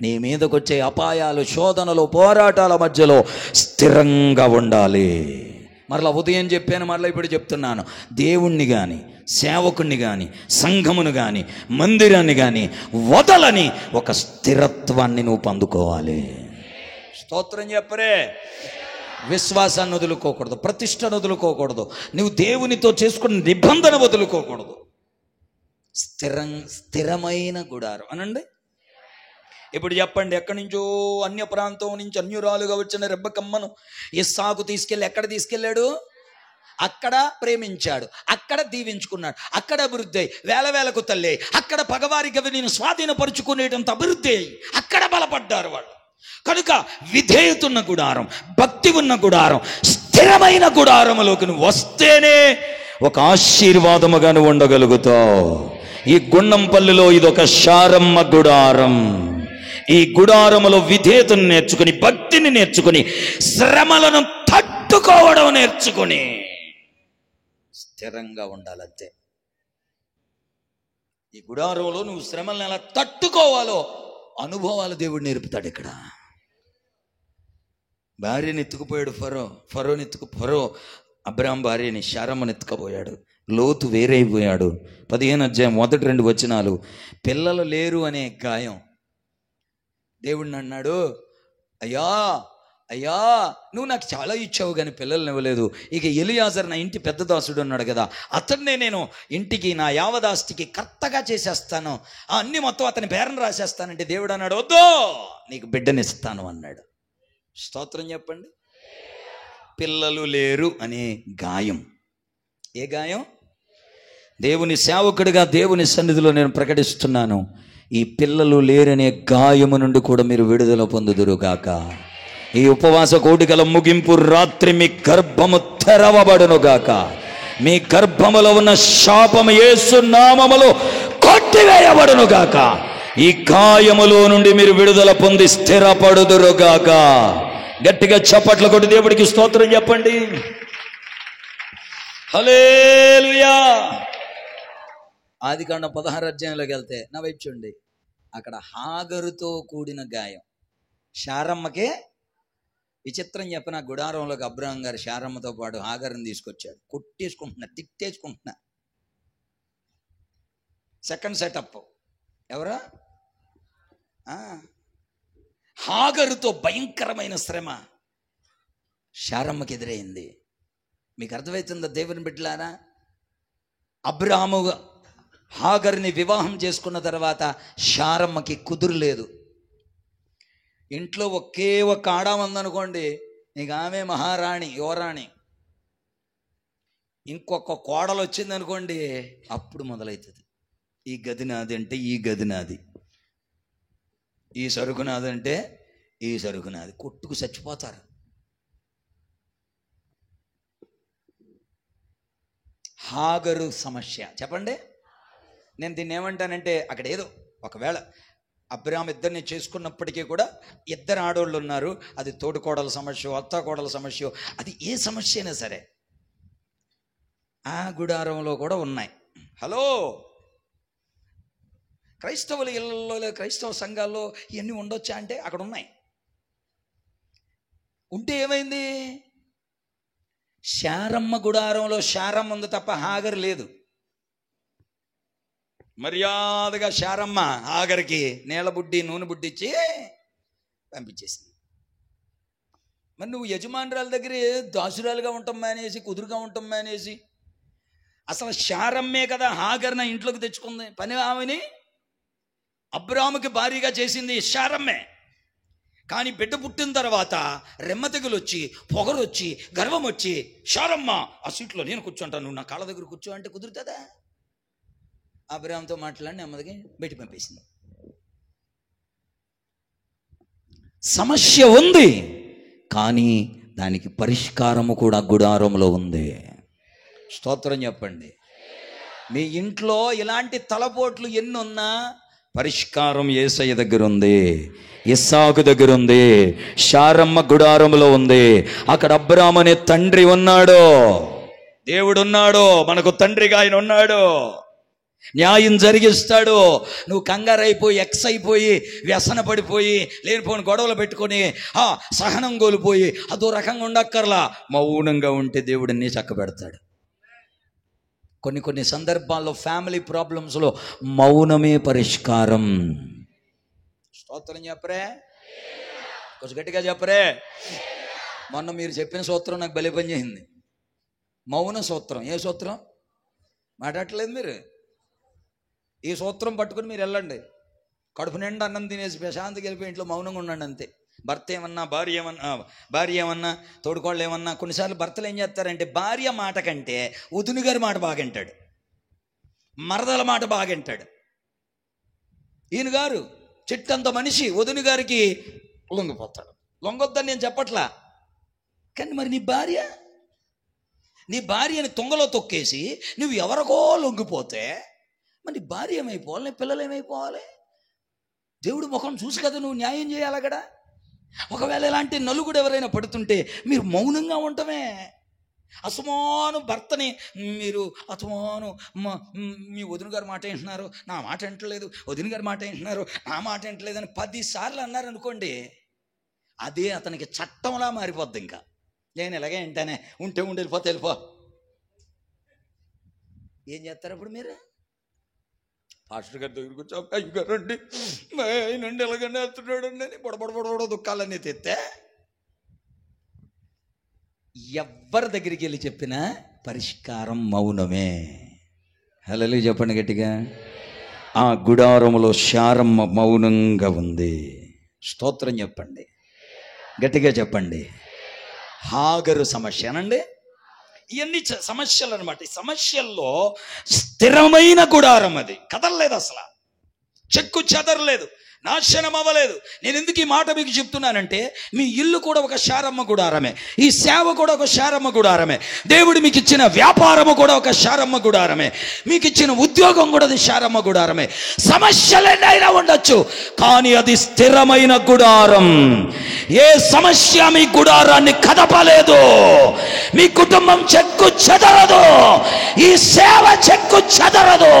నీ మీదకి వచ్చే అపాయాలు, శోధనలు, పోరాటాల మధ్యలో స్థిరంగా ఉండాలి. మరలా ఉదయం చెప్పాను, మరలా ఇప్పుడు చెప్తున్నాను. దేవుణ్ణి కానీ, సేవకుణ్ణి కానీ, సంఘమును కానీ, మందిరాన్ని కానీ వదలని ఒక స్థిరత్వాన్ని నువ్వు పొందుకోవాలి. స్తోత్రం చెప్పరే. విశ్వాసాన్ని వదులుకోకూడదు, ప్రతిష్టను వదులుకోకూడదు, నువ్వు దేవునితో చేసుకున్న నిబంధన వదులుకోకూడదు. స్థిరమైన గుడారం అనండి. ఇప్పుడు చెప్పండి, ఎక్కడి నుంచో అన్య ప్రాంతం నుంచి అన్యురాలుగా వచ్చిన రెబెక్కమ్మను ఇస్సాకు తీసుకెళ్ళి ఎక్కడ తీసుకెళ్ళాడు? అక్కడ ప్రేమించాడు, అక్కడ దీవించుకున్నాడు, అక్కడ అభివృద్ధి అయ్యి వేలకు తల్లి, అక్కడ పగవారి గవిని స్వాధీనపరుచుకునేటంత అభివృద్ధి అయ్యి అక్కడ బలపడ్డారు వాళ్ళు. కనుక విధేయత ఉన్న గుడారం, భక్తి ఉన్న గుడారం, స్థిరమైన గుడారములోకి నువ్వు వస్తేనే ఒక ఆశీర్వాదముగా నువ్వు ఉండగలుగుతావు. ఈ గుండంపల్లిలో ఇదొక శారమ్మ గుడారం. ఈ గుడారములో విధేయతను నేర్చుకుని, భక్తిని నేర్చుకుని, శ్రమలను తట్టుకోవడం నేర్చుకుని స్థిరంగా ఉండాలంతే. ఈ గుడారంలో నువ్వు శ్రమలను ఎలా తట్టుకోవాలో అనుభవాలు దేవుడు నేర్పుతాడు. ఇక్కడ భార్యని ఎత్తుకుపోయాడు ఫరో అబ్రాహాం భార్యని శారమ్మని ఎత్తుకుపోయాడు. లోతు వేరైపోయాడు. 15వ అధ్యాయం 1-2 వచనాలు. పిల్లలు లేరు అనే గాయం, దేవుడిని అన్నాడు, అయ్యా అయ్యా నువ్వు నాకు చాలా ఇచ్చావు కానీ పిల్లల్ని ఇవ్వలేదు. ఇక ఎలియాజర్ నా ఇంటి పెద్ద దాసుడు ఉన్నాడు కదా, అతన్నే నేను ఇంటికి నా యావదాస్తికి కర్తగా చేసేస్తాను, అన్ని మొత్తం అతని పేరును రాసేస్తానంటే దేవుడు అన్నాడు, వద్దు నీకు బిడ్డనిస్తాను అన్నాడు. స్తోత్రం చెప్పండి. పిల్లలు లేరు అనే గాయం. ఏ గాయం? దేవుని సేవకుడిగా దేవుని సన్నిధిలో నేను ప్రకటిస్తున్నాను, ఈ పిల్లలు లేరనే గాయము నుండి కూడా మీరు విడుదల పొందుదురుగాక. ఈ ఉపవాస కోడికల ముగింపు రాత్రి మీ గర్భము తెరవబడునుగాక. మీ గర్భములో ఉన్న శాపము యేసు నామములో కొట్టివేయబడునుగాక. ఈ గాయములో నుండి మీరు విడుదల పొంది స్థిరపడుదురుగాక. గట్టిగా చప్పట్లు కొట్టి దేవుడికి స్తోత్రం చెప్పండి. హల్లెలూయా. ఆదికాండం 16 అధ్యాయంలోకి వెళ్తే నా వైపు చూడండి, అక్కడ హాగరుతో కూడిన గాయం. శారమ్మకే విచిత్రం చెప్పిన, గుడారంలోకి అబ్రహాం గారు శారమ్మతో పాటు హాగరుని తీసుకొచ్చాడు. కొట్టేసుకుంటున్నా, తిట్టేసుకుంటున్నా. సెకండ్ సెటప్ ఎవరా? హాగరుతో భయంకరమైన శ్రమ శారమ్మకి ఎదురైంది. మీకు అర్థమవుతుందా దేవుని బిడ్డలారా? అబ్రాహాము హాగర్ని వివాహం చేసుకున్న తర్వాత శారమ్మకి కుదురులేదు. ఇంట్లో ఒకే ఒక ఆడ ఉందనుకోండి, ఇక ఆమె మహారాణి, యువరాణి. ఇంకొక కోడలు వచ్చిందనుకోండి, అప్పుడు మొదలవుతుంది, ఈ గది నాది అంటే ఈ గది నాది, ఈ సరుకు నాదంటే ఈ సరుకు నాది. కొట్టుకు చచ్చిపోతారు. హాగరు సమస్య చెప్పండి. నేను దీన్ని ఏమంటానంటే, అక్కడ ఏదో ఒకవేళ అబ్రాహాం ఇద్దరిని చేసుకున్నప్పటికీ కూడా ఇద్దరు ఆడోళ్ళు ఉన్నారు. అది తోడుకోడల సమస్య, అత్తాకోడల సమస్య, అది ఏ సమస్య అయినా సరే ఆ గుడారంలో కూడా ఉన్నాయి. హలో, క్రైస్తవుల ఇళ్ళల్లో, క్రైస్తవ సంఘాల్లో ఇవన్నీ ఉండొచ్చా అంటే అక్కడ ఉన్నాయి. ఉంటే ఏమైంది? శారమ్మ గుడారంలో శారమ్మ ఉంది తప్ప హాగర్ లేదు. మర్యాదగా శారమ్మ హాగర్కి నీళ్ళ బుడ్డి, నూనె బుడ్డి ఇచ్చి పంపించేసింది. మరి నువ్వు యజమానురాల దగ్గర దాసురాలుగా ఉంటాం మానేసి, కుదురుగా ఉంటాం మానేసి, అసలు శారమ్మే కదా హాగర్న ఇంట్లోకి తెచ్చుకుంది. పని ఆమెని అబ్రాహాముకి భారీగా చేసింది శారమ్మే. కానీ బిడ్డ పుట్టిన తర్వాత రెమ్మతెగులు వచ్చి, పొగరు వచ్చి, గర్వం వచ్చి, శారమ్మ ఆ సీట్లో నేను కూర్చుంటాను, నువ్వు నా కాళ్ళ దగ్గర కూర్చో అంటే కుదురుతుందా? అబ్రాహాంతో మాట్లాడి నెమ్మదిగా బయట పంపేసింది. సమస్య ఉంది, కానీ దానికి పరిష్కారము కూడా గుడారంలో ఉంది. స్తోత్రం చెప్పండి. మీ ఇంట్లో ఇలాంటి తలపోట్లు ఎన్నున్నా పరిష్కారం యేసయ్య దగ్గర ఉంది, ఇస్సాకు దగ్గర ఉంది, శారమ్మ గుడారంలో ఉంది. అక్కడ అబ్రాహాం అనే తండ్రి ఉన్నాడు, దేవుడు ఉన్నాడు, మనకు తండ్రిగా ఆయన ఉన్నాడు, న్యాయం జరిగిస్తాడు. నువ్వు కంగారైపోయి, ఎక్స్ అయిపోయి, వ్యసన పడిపోయి, లేనిపోని గొడవలు పెట్టుకొని సహనం కోల్పోయి అదో రకంగా ఉండక్కర్లా. మౌనంగా ఉంటే దేవుడు నీ చక్కబెడతాడు. కొన్ని సందర్భాల్లో ఫ్యామిలీ ప్రాబ్లమ్స్లో మౌనమే పరిష్కారం. స్తోత్రం చెప్పరే, కొంచెం గట్టిగా చెప్పరే. మొన్న మీరు చెప్పిన సూత్రం నాకు బలి పని చేసింది. మౌన సూత్రం. ఏ సూత్రం మాట్లాడట్లేదు మీరు? ఈ సూత్రం పట్టుకుని మీరు వెళ్ళండి, కడుపు నిండా అన్నం తినేసి ప్రశాంతికి వెళ్ళిపోయి ఇంట్లో మౌనంగా ఉండండి అంతే. భర్త ఏమన్నా, భార్య ఏమన్నా, తోడుకోళ్ళు ఏమన్నా. కొన్నిసార్లు భర్తలు ఏం చేస్తారంటే భార్య మాట కంటే వదిన గారి మాట బాగంటాడు, మరదల మాట బాగంటాడు. ఈయన గారు చెట్టంత మనిషి వదిన గారికి లొంగిపోతాడు. లొంగొద్దని నేను చెప్పట్లా, కానీ మరి నీ భార్యని తొంగలో తొక్కేసి నువ్వు ఎవరికో లొంగిపోతే మరి నీ భార్య ఏమైపోవాలి, నీ పిల్లలు ఏమైపోవాలి? దేవుడు ముఖం చూసి కదా నువ్వు న్యాయం చేయాలి అక్కడ. ఒకవేళ ఇలాంటి నలుగుడు ఎవరైనా పడుతుంటే మీరు మౌనంగా ఉండటమే. అసమాను భర్తని మీరు అసమాను మీ వదిన గారి మాట వింటున్నారు, నా మాట వింటలేదు, వదిన గారి మాట వింటున్నారు, నా మాట వింటలేదు అని 10 సార్లు అన్నారనుకోండి, అదే అతనికి చట్టంలా మారిపోద్ది. ఇంకా నేను ఇలాగే వింటానే, ఉంటే ఉండి వెళ్ళిపో. ఏం చేస్తారు అప్పుడు మీరు? పాస్టర్ గారి దగ్గరికి వచ్చి అయ్యగారు అండి ఆయనండి ఎలాగండి వెళ్తున్నాడు అండి అని బొడబొడ దుఃఖాలన్నీ తెస్తే ఎవ్వరి దగ్గరికి వెళ్ళి చెప్పినా పరిష్కారం మౌనమే. హల్లెలూయా చెప్పండి గట్టిగా. ఆ గుడారములో శారమ్మ మౌనంగా ఉంది. స్తోత్రం చెప్పండి, గట్టిగా చెప్పండి. హాగరు సమస్య అనండి. ఇవన్నీ సమస్యలు అనమాట. ఈ సమస్యల్లో స్థిరమైన గుడారం, అది కదలలేదు, అసలు చెక్కు చెదరలేదు, నాశనం అవ్వలేదు. నేను ఎందుకు ఈ మాట మీకు చెప్తున్నానంటే, మీ ఇల్లు కూడా ఒక శారమ్మ గుడారమే, ఈ సేవ కూడా ఒక శారమ్మ గుడారమే, దేవుడు మీకు ఇచ్చిన వ్యాపారము కూడా ఒక శారమ్మ గుడారమే, మీకు ఇచ్చిన ఉద్యోగం కూడా అది శారమ్మ గుడారమే. సమస్యలైనా ఉండొచ్చు, కానీ అది స్థిరమైన గుడారం. ఏ సమస్య మీ గుడారాన్ని కదపలేదు, మీ కుటుంబం చెక్కు చెదరదు, ఈ సేవ చెక్కు చెదరదు.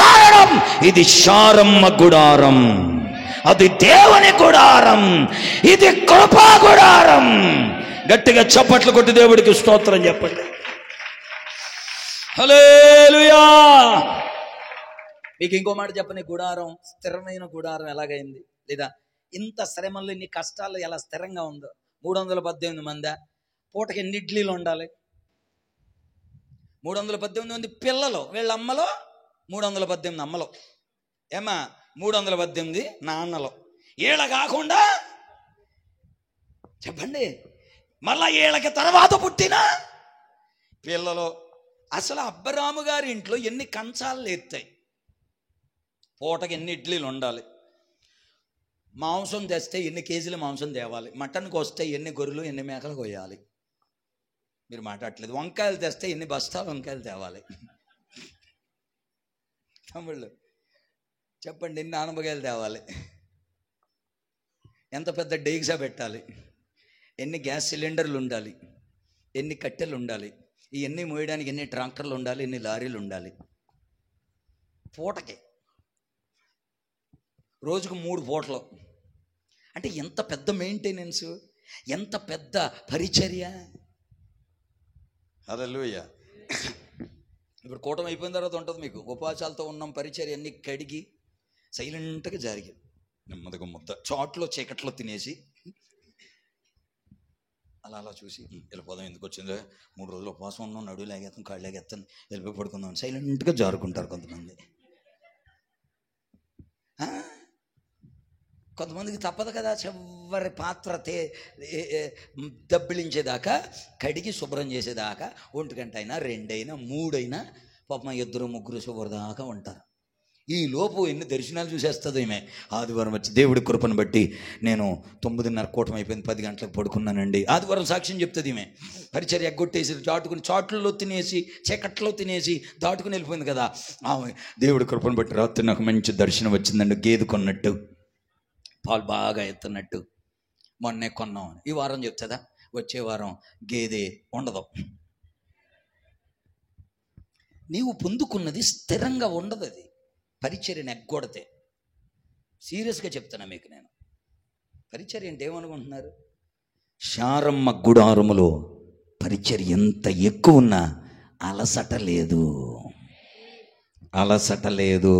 కారణం ఇది శారమ్మ గుడారం, అది దేవుని గుడారం, ఇది కృపా గుడారం. గట్టిగా చప్పట్లు కొట్టి దేవుడికి స్తోత్రం చెప్పండి. హల్లెలూయా. మీకు ఇంకో మాట చెప్పని, గుడారం స్థిరమైన గుడారం ఎలాగైంది, లేదా ఇంత శ్రమల్లో ఇన్ని కష్టాలు ఎలా స్థిరంగా ఉందో. 318 మంది, పూటకి ఎన్ని ఇడ్లీలు ఉండాలి? 318 మంది పిల్లలు, వీళ్ళ అమ్మలో 318 అమ్మలో, ఏమా 318 నాన్నలో, వీళ్ళ కాకుండా చెప్పండి మళ్ళా వీళ్ళకి తర్వాత పుట్టిన పిల్లలు. అసలు అబ్రాము గారి ఇంట్లో ఎన్ని కంచాలు ఎత్తాయి, పూటకి ఎన్ని ఇడ్లీలు ఉండాలి, మాంసం తెస్తే ఎన్ని కేజీల మాంసం తేవాలి, మటన్కి వస్తే ఎన్ని గొర్రెలు ఎన్ని మేకలు కొయ్యాలి. మీరు మాట్లాడట్లేదు. వంకాయలు తెస్తే ఎన్ని బస్తాలు వంకాయలు తేవాలి. తమ్ముళ్ళు చెప్పండి, ఎన్ని ఆనపకాయలు తేవాలి, ఎంత పెద్ద డేగిసా పెట్టాలి, ఎన్ని గ్యాస్ సిలిండర్లు ఉండాలి, ఎన్ని కట్టెలు ఉండాలి, ఇవన్నీ మోయడానికి ఎన్ని ట్రాక్టర్లు ఉండాలి, ఎన్ని లారీలు ఉండాలి. పూటకి రోజుకు 3 పూటలు అంటే ఎంత పెద్ద మెయింటెనెన్స్, ఎంత పెద్ద పరిచర్య. హల్లెలూయా. ఇప్పుడు కూటమి అయిపోయిన తర్వాత ఉంటుంది మీకు, ఉపవాసాలతో ఉన్నాం, పరిచర్య అన్ని కడిగి సైలెంట్గా జరిగి నెమ్మదిగా ముద్ద చాట్లో చీకట్లో తినేసి అలా చూసి వెళ్ళిపోదాం, ఎందుకు వచ్చిందో 3 రోజులు ఉపవాసం ఉన్నాం, నడువు లాగేస్తాం, కాళ్ళు లాగేస్తాం, వెళ్ళిపోయి పడుకుందాం, సైలెంట్గా జారుకుంటారు కొంతమంది. కొంతమందికి తప్పదు కదా, చివరి పాత్ర దబ్బిలించేదాకా, కడిగి శుభ్రం చేసేదాకా 1 గంట అయినా 2 అయినా 3 అయినా పాపం 2 3 శుభ్ర దాకా ఉంటారు. ఈ లోపు ఎన్ని దర్శనాలు చూసేస్తుంది ఈమె. ఆదివారం వచ్చి దేవుడి కృపను బట్టి నేను 9:30 కూటమి అయిపోయింది, 10 గంటలకు పడుకున్నానండి. ఆదివారం సాక్ష్యం చెప్తుంది ఈమె. పరిచర్య ఎగ్గొట్టేసి చాటుకుని చాట్లలో తినేసి చీకట్లో తినేసి దాటుకుని వెళ్ళిపోయింది కదా. ఆమె దేవుడి కృపను బట్టి రాత్రి నాకు మంచి దర్శనం వచ్చిందండి, గేదె కొన్నట్టు, పాలు బాగా ఎత్తున్నట్టు, మొన్నే కొన్నాం. ఈ వారం చెప్తుందా, వచ్చే వారం గేదె ఉండదు. నీవు పొందుకున్నది స్థిరంగా ఉండదు, అది పరిచర్యను ఎగ్గొడితే. సీరియస్గా చెప్తున్నా మీకు నేను. పరిచర్య అంటే ఏమనుకుంటున్నారు? శారమ్మ గుడారములో పరిచర్య ఎంత ఎక్కువ ఉన్నా అలసట లేదు, అలసట లేదు.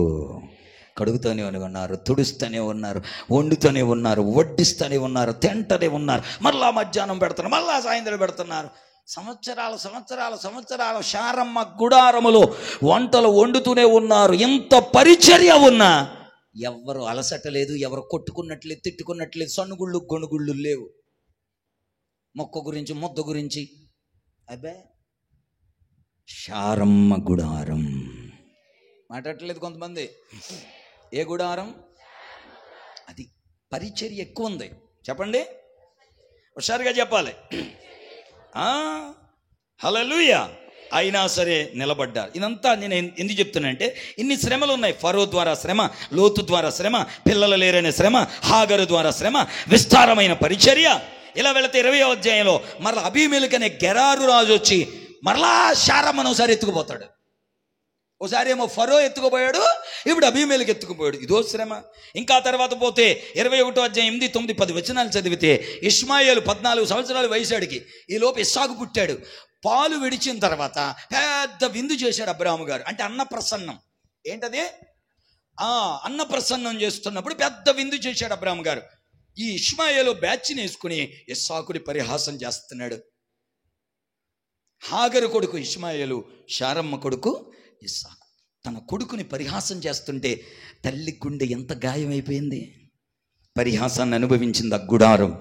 కడుగుతూనే ఉన్నారు, తుడుస్తూనే ఉన్నారు, వండుతూనే ఉన్నారు, వడ్డిస్తూనే ఉన్నారు, తింటూనే ఉన్నారు, మళ్ళా మధ్యాహ్నం పెడుతున్నారు, మళ్ళా సాయంత్రం పెడుతున్నారు. సంవత్సరాలు సంవత్సరాలు సంవత్సరాలు శారమ్మ గుడారములో వంటలు వండుతూనే ఉన్నారు. ఎంత పరిచర్య ఉన్నా ఎవరు అలసట లేదు, ఎవరు కొట్టుకున్నట్లేదు, తిట్టుకున్నట్లేదు, సన్నుగుళ్ళు గొనుగుళ్ళు లేవు. మొక్క గురించి ముద్ద గురించి అబ్బే. శారమ్మ గుడారం మాట్లాడట్లేదు కొంతమంది. ఏ గుడారం అది? పరిచర్య ఎక్కువ ఉంది. చెప్పండి, హుషారుగా చెప్పాలి. హల్లెలూయా. అయినా సరే నిలబడ్డారు. ఇదంతా నేను ఎందుకు చెప్తున్నానంటే, ఇన్ని శ్రమలు ఉన్నాయి. ఫరో ద్వారా శ్రమ, లోతు ద్వారా శ్రమ, పిల్లలు లేరనే శ్రమ, హాగరు ద్వారా శ్రమ, విస్తారమైన పరిచర్య. ఇలా వెళితే 20వ అధ్యాయంలో మరలా అబీమెలెకు అనే గెరారు రాజు వచ్చి మరలా శారమ్మను ఒకసారి ఎత్తుకుపోతాడు. ఒకసారి ఏమో ఫరో ఎత్తుకుపోయాడు, ఇప్పుడు అబీమెలెకు ఎత్తుకుపోయాడు. ఇదో శ్రమ. ఇంకా తర్వాత పోతే 21వ అధ్యాయం 8, 9, 10 వచనాలు చదివితే, ఇష్మాయేలు 14 సంవత్సరాలు వయసాడికి. ఈ లోపు ఇస్సాకు పుట్టాడు. పాలు విడిచిన తర్వాత పెద్ద విందు చేశాడు అబ్రాహాము గారు. అంటే అన్న ప్రసన్నం. ఏంటది? అన్నప్రసన్నం చేస్తున్నప్పుడు పెద్ద విందు చేశాడు అబ్రాహాం గారు. ఈ ఇష్మాయేలు బ్యాచ్ని వేసుకుని ఇస్సాకుని పరిహాసం చేస్తున్నాడు. హాగరు కొడుకు ఇష్మాయేలు, శారమ్మ కొడుకు ఇస్సాకు. తన కొడుకుని పరిహాసం చేస్తుంటే తల్లి గుండె ఎంత గాయమైపోయింది. పరిహాసాన్ని అనుభవించింది ఆ గుడారం.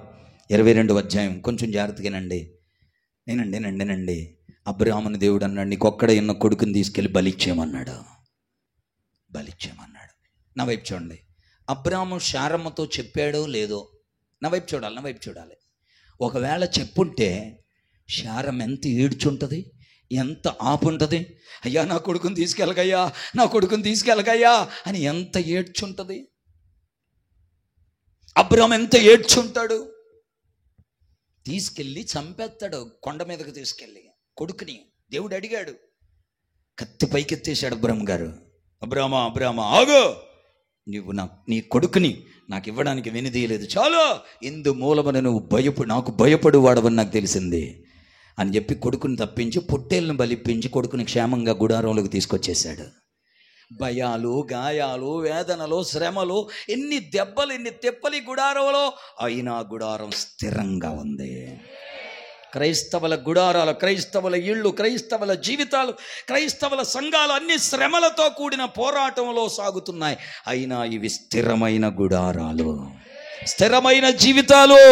22వ అధ్యాయం కొంచెం జాగ్రత్తగానండి. నేనండి అబ్రాహాముని దేవుడు అన్నాడు, నీకొక్కడే ఉన్న కొడుకుని తీసుకెళ్ళి బలిచ్చేయమన్నాడు. నా వైపు చూడండి. అబ్రాహాము శారమ్మతో చెప్పాడో లేదో, నా వైపు చూడాలి. ఒకవేళ చెప్పుంటే శారమ్మ ఎంత ఏడ్చుంటుంది, ఎంత ఆపుంటుంది. అయ్యా నా కొడుకుని తీసుకెళ్ళగయ్యా అని ఎంత ఏడ్చుంటుంది. అబ్రాహాము ఎంత ఏడ్చుంటాడు. తీసుకెళ్ళి చంపేస్తాడు. కొండ మీదకి తీసుకెళ్ళి కొడుకుని దేవుడు అడిగాడు. కత్తి పైకెత్తేశాడు అబ్రాహాం గారు. అబ్రామా ఆగు, నీ కొడుకుని నాకు ఇవ్వడానికి వెనుదీయలేదు. చాలు, ఇందు మూలమని నువ్వు నాకు భయపడు వాడవని నాకు తెలిసింది అని చెప్పి కొడుకుని తప్పించి పొట్టేళ్ళను బలిప్పించి కొడుకుని క్షేమంగా గుడారంలోకి తీసుకొచ్చేశాడు. భయాలు, గాయాలు, వేదనలు, శ్రమలు, ఎన్ని దెబ్బలు, ఎన్ని తెప్పలు గుడారంలో, అయినా గుడారం స్థిరంగా ఉంది. క్రైస్తవుల గుడారాలు, క్రైస్తవుల ఇళ్ళు, క్రైస్తవుల జీవితాలు, క్రైస్తవుల సంఘాలు అన్ని శ్రమలతో కూడిన పోరాటంలో సాగుతున్నాయి. అయినా ఇవి స్థిరమైన గుడారాలు, స్థిరమైన జీవితాలు,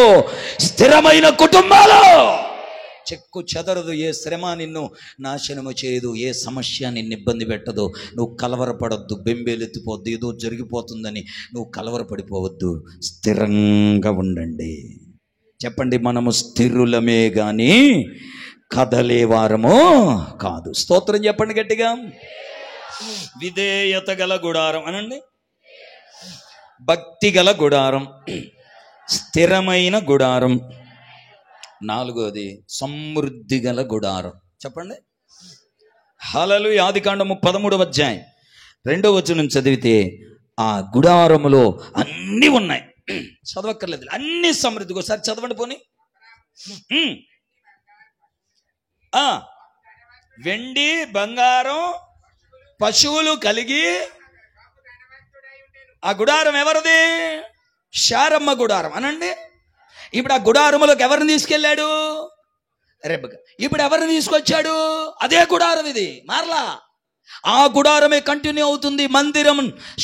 స్థిరమైన కుటుంబాలు. చెక్కు చెదరదు. ఏ శ్రమ నిన్ను నాశనము చేయదు, ఏ సమస్య నిన్ను ఇబ్బంది పెట్టదు. నువ్వు కలవరపడద్దు, బెంబేలెత్తిపోద్దు, ఏదో జరిగిపోతుందని నువ్వు కలవరపడిపోవద్దు. స్థిరంగా ఉండండి. చెప్పండి, మనము స్థిరులమే గాని కదలేవారము కాదు. స్తోత్రం చెప్పండి గట్టిగా. విధేయత గల గుడారం అనండి, భక్తి గల గుడారం, స్థిరమైన గుడారం. 4వది సమృద్ధి గల గుడారం. చెప్పండి హల్లెలూయా. ఆదికాండము 13వ అధ్యాయం 2వ వచనం చదివితే ఆ గుడారములో అన్నీ ఉన్నాయి. చదవక్కర్లేదు, అన్ని సమృద్ధిగా. ఒకసారి చదవండి పోనీ. వెండి బంగారం పశువులు కలిగి ఆ గుడారం ఎవరిది? శారమ్మ గుడారం అనండి. ఇప్పుడు ఆ గుడారములోకి ఎవరిని తీసుకెళ్ళాడు? రెబెకా. ఇప్పుడు ఎవరిని తీసుకొచ్చాడు? అదే గుడారం ఇది మార్లా. ఆ గుడారమే కంటిన్యూ అవుతుంది. మందిరం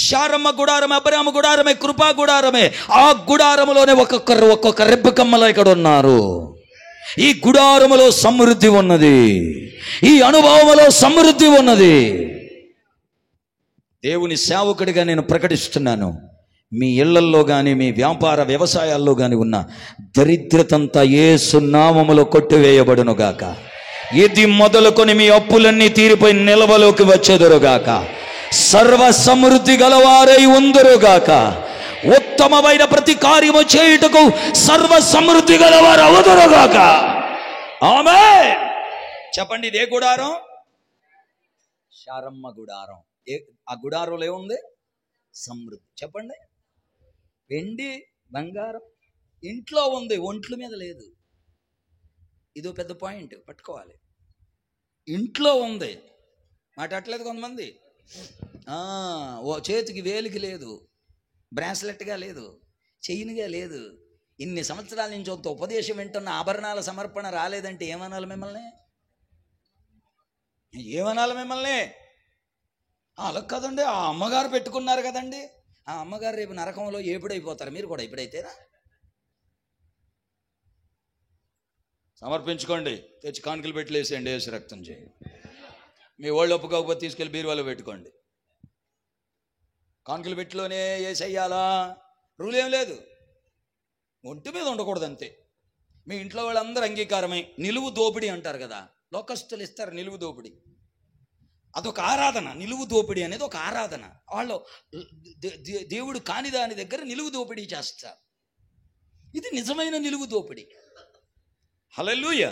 శారమ్మ గుడారమే, అబ్రాహాము గుడారమే, కృపా గుడారమే. ఆ గుడారములోనే ఒక్కొక్క రెబ్బకమ్మలో ఇక్కడ ఉన్నారు. ఈ గుడారములో సమృద్ధి ఉన్నది, ఈ అనుభవములో సమృద్ధి ఉన్నది. దేవుని సేవకుడిగా నేను ప్రకటిస్తున్నాను, మీ ఇళ్లల్లో కానీ మీ వ్యాపార వ్యవసాయాల్లో కానీ ఉన్న దరిద్రతంతా యేసు నామములో కొట్టివేయబడునుగాక. ఇది మొదలుకొని మీ అప్పులన్నీ తీరిపోయి నిలవలోకి వచ్చేదురుగాక. సర్వ సమృద్ధి గలవారై ఉందరుగాక. ఉత్తమమైన ప్రతి కార్యము చేయుటకు సర్వ సమృద్ధి గలవారు అవుదురుగాక. ఆమేన్. చెప్పండి, ఇదే గుడారం శారమ్మ గుడారం. ఆ గుడారంలో ఏముంది? సమృద్ధి. చెప్పండి, వెండి బంగారం ఇంట్లో ఉంది, ఒంట్ల మీద లేదు. ఇదో పెద్ద పాయింట్ పట్టుకోవాలి. ఇంట్లో ఉంది, మాట్లాడలేదు కొంతమంది. ఓ చేతికి వేలికి లేదు, బ్రాస్లెట్గా లేదు, చెయిన్గా లేదు. ఇన్ని సంవత్సరాల నుంచి ఒక ఉపదేశం వింటున్న ఆభరణాల సమర్పణ రాలేదంటే ఏమనాలి మిమ్మల్ని? అలా కదండి, ఆ అమ్మగారు పెట్టుకున్నారు కదండి. ఆ అమ్మగారు రేపు నరకంలో ఎప్పుడైపోతారు? మీరు కూడా ఇప్పుడైతేనా? సమర్పించుకోండి, తెచ్చి కానుకలు పెట్టలేసేయండి, వేసి రక్తం చేయండి. మీ వాళ్ళు ఒప్పుకోకపోతే తీసుకెళ్ళి బీరువాలో పెట్టుకోండి. కానుకలు పెట్టిలోనే వేసేయాలా? రూల్ ఏం లేదు, ఒంటి మీద ఉండకూడదు అంతే. మీ ఇంట్లో వాళ్ళందరూ అంగీకారమై నిలువు దోపిడీ అంటారు కదా, లోకస్తులు ఇస్తారు నిలువు దోపిడీ. అదొక ఆరాధన. నిలువు దోపిడీ అనేది ఒక ఆరాధన. వాళ్ళు దేవుడు కాని దాని దగ్గర నిలువు దోపిడీ చేస్తారు. ఇది నిజమైన నిలువు దోపిడీ. హల్లెలూయా.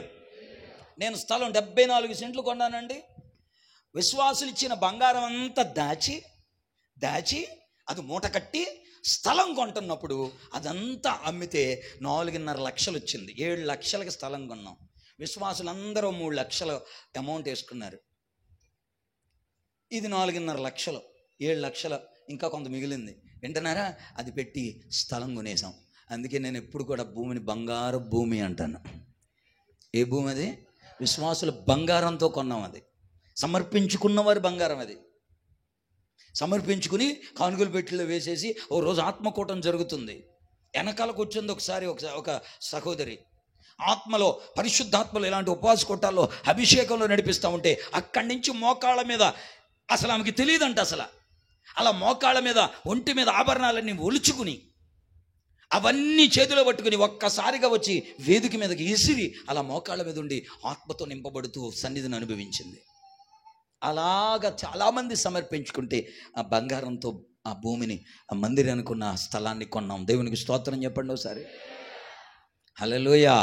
నేను స్థలం 74 సెంట్లు కొన్నానండి. విశ్వాసులు ఇచ్చిన బంగారం అంతా దాచి అది మూట కట్టి స్థలం కొంటున్నప్పుడు అదంతా అమ్మితే 4.5 లక్షలు వచ్చింది. 7 లక్షలకి స్థలం కొన్నాం. విశ్వాసులందరూ 3 లక్షల అమౌంట్ వేసుకున్నారు. ఇది 4.5 లక్షలు, 7 లక్షల ఇంకా కొంత మిగిలింది. వింటున్నారా? అది పెట్టి స్థలం కొనేసాం. అందుకే నేను ఎప్పుడు కూడా భూమిని బంగారు భూమి అంటాను. ఏ భూమి అది? విశ్వాసులు బంగారంతో కొన్నాం. అది సమర్పించుకున్నవారి బంగారం. అది సమర్పించుకుని కానుకలు పెట్టిలో వేసేసి ఓ రోజు ఆత్మకూటం జరుగుతుంది. వెనకాలకు వచ్చింది ఒకసారి ఒక సహోదరి, ఆత్మలో పరిశుద్ధాత్మలో ఇలాంటి ఉపవాస కూటాల్లో అభిషేకంలో నడిపిస్తూ ఉంటే అక్కడి నుంచి మోకాళ్ళ మీద, అసలు ఆమెకి తెలియదంట, అసలు అలా మోకాళ్ళ మీద ఒంటి మీద ఆభరణాలన్నీ ఒలుచుకుని అవన్నీ చేతిలో పట్టుకుని ఒక్కసారిగా వచ్చి వేదిక మీదకి ఇసిరి అలా మోకాళ్ళ మీద ఉండి ఆత్మతో నింపబడుతూ సన్నిధిని అనుభవించింది. అలాగా చాలామంది సమర్పించుకుంటే ఆ బంగారంతో ఆ భూమిని, ఆ మందిరానికి ఉన్న స్థలాన్ని కొన్నాం. దేవునికి స్తోత్రం చెప్పండి ఒకసారి. హల్లెలూయా.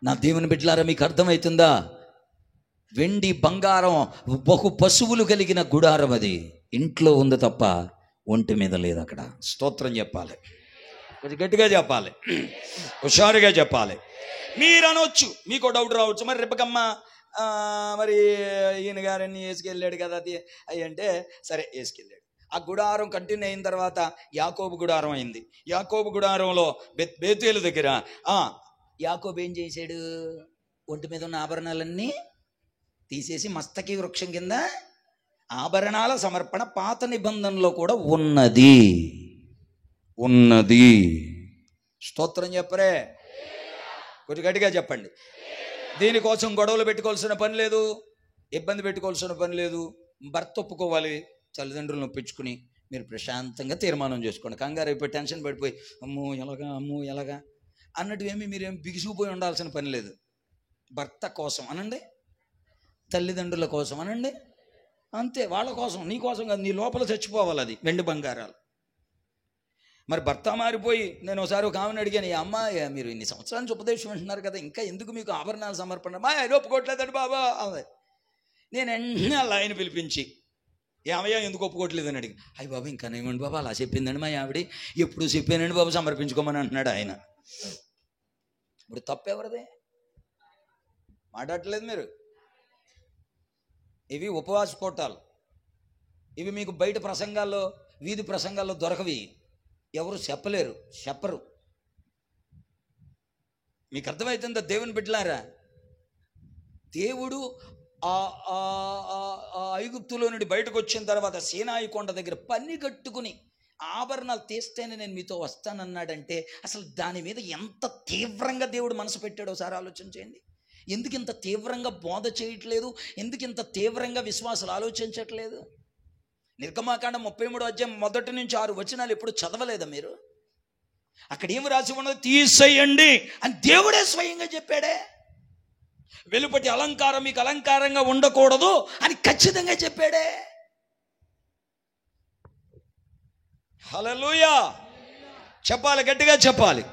నా దేవుని బిడ్డలారా, మీకు అర్థమవుతుందా? వెండి బంగారం బహు పశువులు కలిగిన గుడారం అది ఇంట్లో ఉంది తప్ప ఒంటి మీద లేదు. అక్కడ స్తోత్రం చెప్పాలి, కొంచెం గట్టిగా చెప్పాలి, హుషారుగా చెప్పాలి. మీరు అనొచ్చు, మీకు డౌట్ రావచ్చు, మరి రేపకమ్మ మరి ఈయన గారని వేసుకెళ్ళాడు కదా అది అయ్యి అంటే, సరే వేసుకెళ్ళాడు. ఆ గుడారం కంటిన్యూ అయిన తర్వాత యాకోబు గుడారం అయింది. యాకోబు గుడారంలో బేతేలు దగ్గర యాకోబు ఏం చేశాడు? ఒంటి మీద ఉన్న ఆభరణాలన్నీ తీసేసి మస్తకి వృక్షం కింద ఆభరణాల సమర్పణ పాత నిబంధనలో కూడా ఉన్నది. స్తోత్రం చెప్పరే, కొంచెం గట్టిగా చెప్పండి. దీనికోసం గొడవలు పెట్టుకోవాల్సిన పని లేదు, ఇబ్బంది పెట్టుకోవాల్సిన పని లేదు. భర్త ఒప్పుకోవాలి, తల్లిదండ్రులను ఒప్పించుకుని మీరు ప్రశాంతంగా తీర్మానం చేసుకోండి. కంగారు అయిపోయి టెన్షన్ పడిపోయి అమ్మో ఎలాగా అన్నట్టు మీరేం బిగుసుకుపోయి ఉండాల్సిన పని లేదు. భర్త కోసం అనండి, తల్లిదండ్రుల కోసం అనండి, అంతే. వాళ్ళ కోసం, నీ కోసం కాదు, నీ లోపల చచ్చిపోవాలి అది వెండి బంగారాలు. మరి భర్త మారిపోయి, నేను ఒకసారి ఒక ఆమెను అడిగాను, ఈ అమ్మాయి మీరు ఇన్ని సంవత్సరాల నుంచి ఉపదేశం అంటున్నారు కదా, ఇంకా ఎందుకు మీకు ఆభరణాలు సమర్పణ? మా ఆయన ఒప్పుకోవట్లేదండి బాబా అదే. నేను వెంటనే అలా ఆయన పిలిపించి, ఏమయ్యా ఎందుకు ఒప్పుకోవట్లేదని అడిగి, అయ్యి బాబు ఇంకా నేమండి బాబా అలా చెప్పిందండి మా ఆవిడ, ఎప్పుడు చెప్పానండి బాబు సమర్పించుకోమని అంటున్నాడు ఆయన. ఇప్పుడు తప్పెవరిదే? మాట్లాడట్లేదు మీరు. ఇవి ఉపవాస కోటాలు, ఇవి మీకు బయట ప్రసంగాల్లో, వీధి ప్రసంగాల్లో దొరకవి. ఎవరు చెప్పరు. మీకు అర్థమవుతుందా దేవుని బిడ్డలారా? దేవుడు ఐగుప్తులో నుండి బయటకు వచ్చిన తర్వాత సీనాయి కొండ దగ్గర పని కట్టుకుని ఆభరణాలు తీస్తేనే నేను మీతో వస్తానన్నాడంటే అసలు దాని మీద ఎంత తీవ్రంగా దేవుడు మనసు పెట్టాడో ఒకసారి ఆలోచన చేయండి. ఎందుకు ఇంత తీవ్రంగా బోధ చేయట్లేదు? ఎందుకు ఇంత తీవ్రంగా విశ్వాసాలు ఆలోచించట్లేదు? నిర్గమాకాండం 33వ అధ్యాయం 1 నుంచి 6 వచనాలు ఎప్పుడు చదవలేదా మీరు? అక్కడ ఏమి రాసి ఉన్నది? తీసేయండి అని దేవుడే స్వయంగా చెప్పాడే. వెలుపటి అలంకారం మీకు అలంకారంగా ఉండకూడదు అని ఖచ్చితంగా చెప్పాడే. హల్లెలూయా చెప్పాలి, గట్టిగా చెప్పాలి.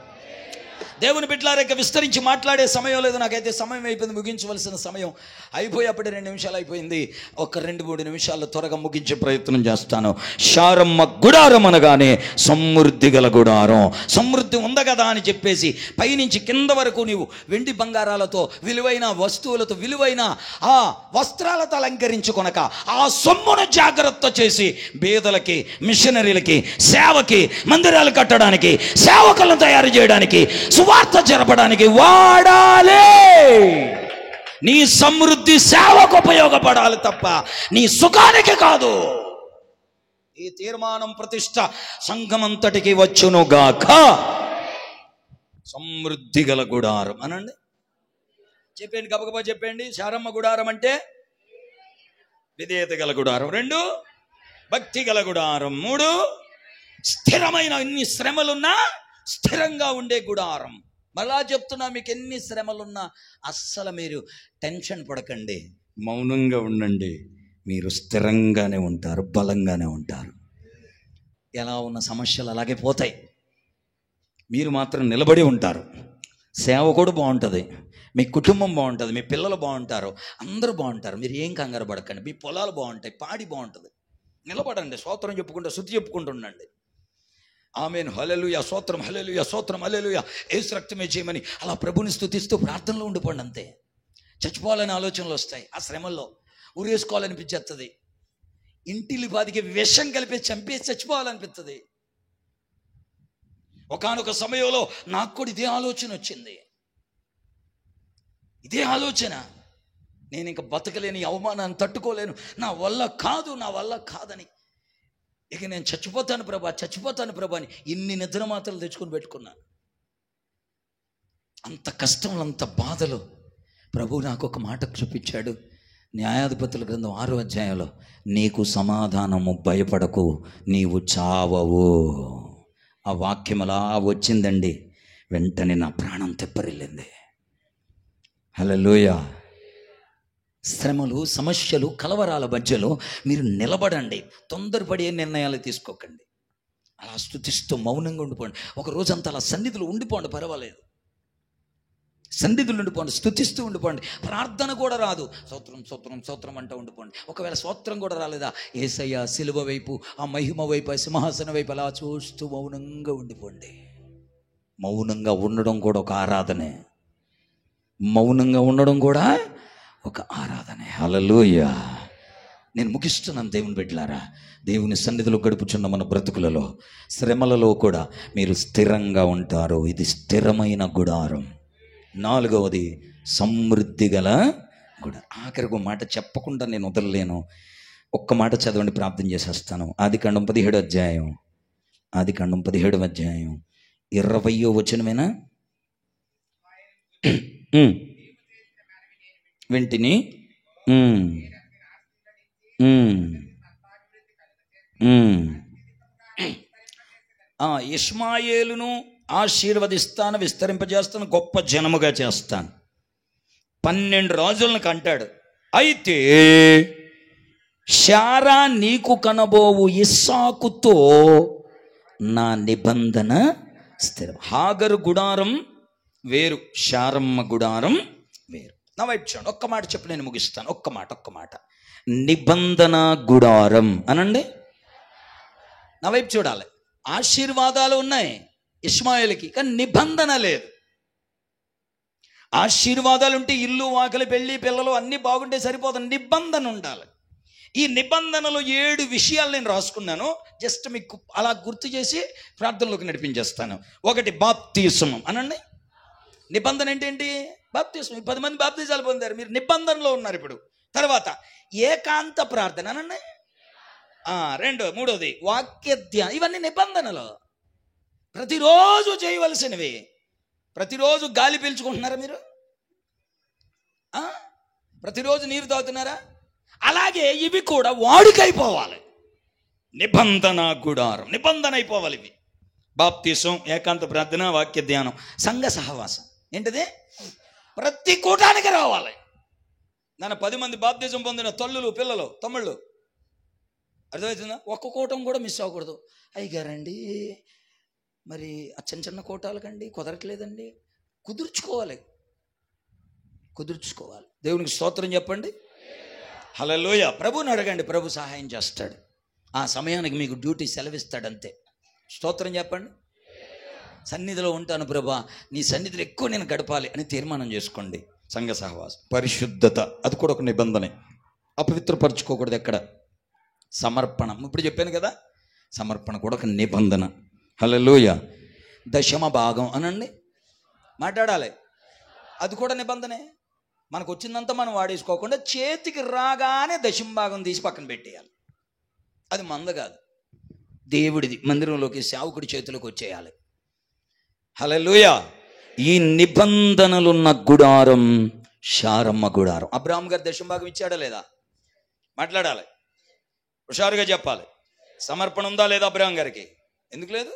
దేవుని బిడ్డలారా, విస్తరించి మాట్లాడే సమయం లేదు. నాకైతే సమయం అయిపోయింది, ముగించవలసిన సమయం అయిపోయేప్పుడే 2 నిమిషాలు అయిపోయింది. ఒక 2-3 నిమిషాల్లో త్వరగా ముగించే ప్రయత్నం చేస్తాను. శారమ్మ గుడారం అనగానే సమృద్ధి గల గుడారం. సమృద్ధి ఉంది కదా అని చెప్పేసి పైనుంచి కింద వరకు నీవు వెండి బంగారాలతో, విలువైన వస్తువులతో, విలువైన ఆ వస్త్రాలతో అలంకరించుకొనక ఆ సొమ్మును జాగ్రత్త చేసి బేదలకి, మిషనరీలకి, సేవకి, మందిరాలు కట్టడానికి, సేవకులను తయారు చేయడానికి, సువార్త జరపడానికి వాడాలి. నీ సమృద్ధి సేవకు ఉపయోగపడాలి తప్ప నీ సుఖానికి కాదు. ఈ తీర్మానం ప్రతిష్ట సంఘమంతటికి వచ్చునుగాక. సమృద్ధి గల గుడారం అనండి. చెప్పండి, గబగబా చెప్పండి. శారమ్మ గుడారం అంటే విధేయత గల గుడారం. 2 భక్తి గల గుడారం. 3 స్థిరమైన, ఎన్ని శ్రమలున్నా స్థిరంగా ఉండే గుడారం. మళ్ళా చెప్తున్నా, మీకు ఎన్ని శ్రమలున్నా అస్సలు మీరు టెన్షన్ పడకండి, మౌనంగా ఉండండి. మీరు స్థిరంగానే ఉంటారు, బలంగానే ఉంటారు. ఎలా ఉన్న సమస్యలు అలాగే పోతాయి, మీరు మాత్రం నిలబడి ఉంటారు. సేవ కూడా బాగుంటుంది, మీ కుటుంబం బాగుంటుంది, మీ పిల్లలు బాగుంటారు, అందరూ బాగుంటారు. మీరు ఏం కంగారు పడకండి. మీ పొలాలు బాగుంటాయి, పాడి బాగుంటుంది. నిలబడండి, స్తోత్రం చెప్పుకుంటూ, శుద్ధి చెప్పుకుంటూ ఉండండి. ఆమేన్, హల్లెలూయా, స్తోత్రం, హల్లెలూయా, స్తోత్రం, హల్లెలూయా, యేసు రక్తమే చేయమని అలా ప్రభుని స్తుతిస్తూ ప్రార్థనలో ఉండిపోండి. అంతే. చచ్చిపోవాలని ఆలోచనలు వస్తాయి, ఆ శ్రమల్లో ఉరేసుకోవాలనిపించేస్తుంది. ఇంటిల్లిపాదికి విషం కలిపి చంపేసి చచ్చిపోవాలనిపిస్తుంది. ఒకానొక సమయంలో నాకు కూడా ఇదే ఆలోచన వచ్చింది. ఇదే ఆలోచన, నేను ఇంక బతకలేని, అవమానాన్ని తట్టుకోలేను, నా వల్ల కాదని, ఇక నేను చచ్చిపోతాను ప్రభా అని ఇన్ని నిద్ర మాత్రలు తెచ్చుకొని పెట్టుకున్నాను. అంత కష్టంలో, అంత బాధలో ప్రభు నాకు ఒక మాట చూపించాడు. న్యాయాధిపతుల గ్రంథం 6వ అధ్యాయంలో, నీకు సమాధానము, భయపడకు, నీవు చావవు. ఆ వాక్యం అలా వచ్చిందండి, వెంటనే నా ప్రాణం తెప్పరిల్లింది. హల్లెలూయా. శ్రమలు, సమస్యలు, కలవరాల మధ్యలో మీరు నిలబడండి. తొందరపడి నిర్ణయాలు తీసుకోకండి. అలా స్తుతిస్తూ మౌనంగా ఉండిపోండి. ఒక రోజంతా అలా సన్నిధిలో ఉండిపోండి, పర్వాలేదు. సన్నిధులు ఉండిపోండి, స్తుతిస్తూ ఉండిపోండి. ప్రార్థన కూడా రాదు, స్తోత్రం స్తోత్రం స్తోత్రం అంటూ ఉండిపోండి. ఒకవేళ స్తోత్రం కూడా రాలేదా, యేసయ్య శిలువ వైపు, ఆ మహిమ వైపు, ఆ సింహాసనం వైపు అలా చూస్తూ మౌనంగా ఉండిపోండి. మౌనంగా ఉండడం కూడా ఒక ఆరాధనే. మౌనంగా ఉండడం కూడా ఒక ఆరాధనే. హల్లెలూయా. నేను ముగిస్తున్నాను దేవుని బిడ్డలారా. దేవుని సన్నిధిలో గడుపుచున్న మన బ్రతుకులలో, శ్రమలలో కూడా మీరు స్థిరంగా ఉంటారు. ఇది స్థిరమైన గుడారం. 4వది సమృద్ధి గల గుడారం. ఆఖరికి మాట చెప్పకుండా నేను వదలలేను. ఒక్క మాట చదవండి, ప్రార్థన చేసేస్తాను. ఆదికాండం 17వ అధ్యాయం, ఆదికాండం 17వ అధ్యాయం 20వ వచనమేనా? వెంటిని ఇష్మాయేలును ఆశీర్వదిస్తాను, విస్తరింపజేస్తాను, గొప్ప జనముగా చేస్తాను. 12 రాజులను కంటాడు. అయితే శారా నీకు కనబోవు ఇస్సాకుతో నా నిబంధన స్థిరం. హాగరు గుడారం వేరు, శారమ్మ గుడారం వేరు. నా వైపు చూడండి, ఒక్క మాట చెప్పి నేను ముగిస్తాను. ఒక్క మాట. నిబంధన గుడారం అనండి. నా వైపు చూడాలి. ఆశీర్వాదాలు ఉన్నాయి ఇష్మాయేలుకి, కానీ నిబంధన లేదు. ఆశీర్వాదాలు ఉంటే ఇల్లు, వాకిలి, పెళ్ళి, పిల్లలు అన్నీ బాగుంటే సరిపోదు, నిబంధన ఉండాలి. ఈ నిబంధనలో 7 విషయాలు నేను రాసుకున్నాను. జస్ట్ మీకు అలా గుర్తు చేసి ప్రార్థనలోకి నడిపించేస్తాను. 1 బాప్తిస్మం అనండి. నిబంధన ఏంటి? బాప్తిస్మం. 10 మంది బాప్తిజాలు పొందారు, మీరు నిబంధనలో ఉన్నారు ఇప్పుడు. తర్వాత ఏకాంత ప్రార్థన అనండి. 3వది వాక్య ధ్యానం. ఇవన్నీ నిబంధనలు, ప్రతిరోజు చేయవలసినవి. ప్రతిరోజు గాలి పీల్చుకుంటున్నారా మీరు? ప్రతిరోజు నీరు తాగుతున్నారా? అలాగే ఇవి కూడా వాడుకైపోవాలి. నిబంధన గుడారం, నిబంధన అయిపోవాలి ఇవి. బాప్తిసం, ఏకాంత ప్రార్థన, వాక్య ధ్యానం, సంఘ సహవాసం. ఏంటిది? ప్రతి కూటానికి రావాలి. నన్ను 10 మంది బాప్తిజం పొందిన తల్లులు, పిల్లలు, తమ్ముళ్ళు, అర్థమవుతుందా? ఒక్క కూటం కూడా మిస్ అవ్వకూడదు. అయ్యగారండి మరి ఆ చిన్న కూటాలకండి కుదరట్లేదండి. కుదుర్చుకోవాలి. దేవునికి స్తోత్రం చెప్పండి. హల్లెలూయా. ప్రభుని అడగండి, ప్రభు సహాయం చేస్తాడు. ఆ సమయానికి మీకు డ్యూటీ సెలవిస్తాడంతే. స్తోత్రం చెప్పండి. సన్నిధిలో ఉంటాను ప్రభా, నీ సన్నిధిలో ఎక్కువ నేను గడపాలి అని తీర్మానం చేసుకోండి. సంఘ సహవాసం, పరిశుద్ధత, అది కూడా ఒక నిబంధనే. అపవిత్రపరచుకోకూడదు ఎక్కడ. సమర్పణ, ఇప్పుడు చెప్పాను కదా, సమర్పణ కూడా ఒక నిబంధన. హల్లెలూయా. 10వ భాగం అనండి, మాట్లాడాలి. అది కూడా నిబంధనే. మనకు వచ్చిందంతా మనం వాడేసుకోకుండా చేతికి రాగానే 10వ భాగం తీసి పక్కన పెట్టేయాలి. అది మంద కాదు, దేవుడిది. మందిరంలోకి సేవకుడి చేతులకు వచ్చేయాలి. హల్లెలూయా. ఈ నిబంధనలున్న గుడారం శారమ్మ గుడారం. అబ్రాహాం గారు 10వ భాగం ఇచ్చాడా లేదా? మాట్లాడాలి, హుషారుగా చెప్పాలి. సమర్పణ ఉందా లేదా అబ్రాహాం గారికి? ఎందుకు లేదు?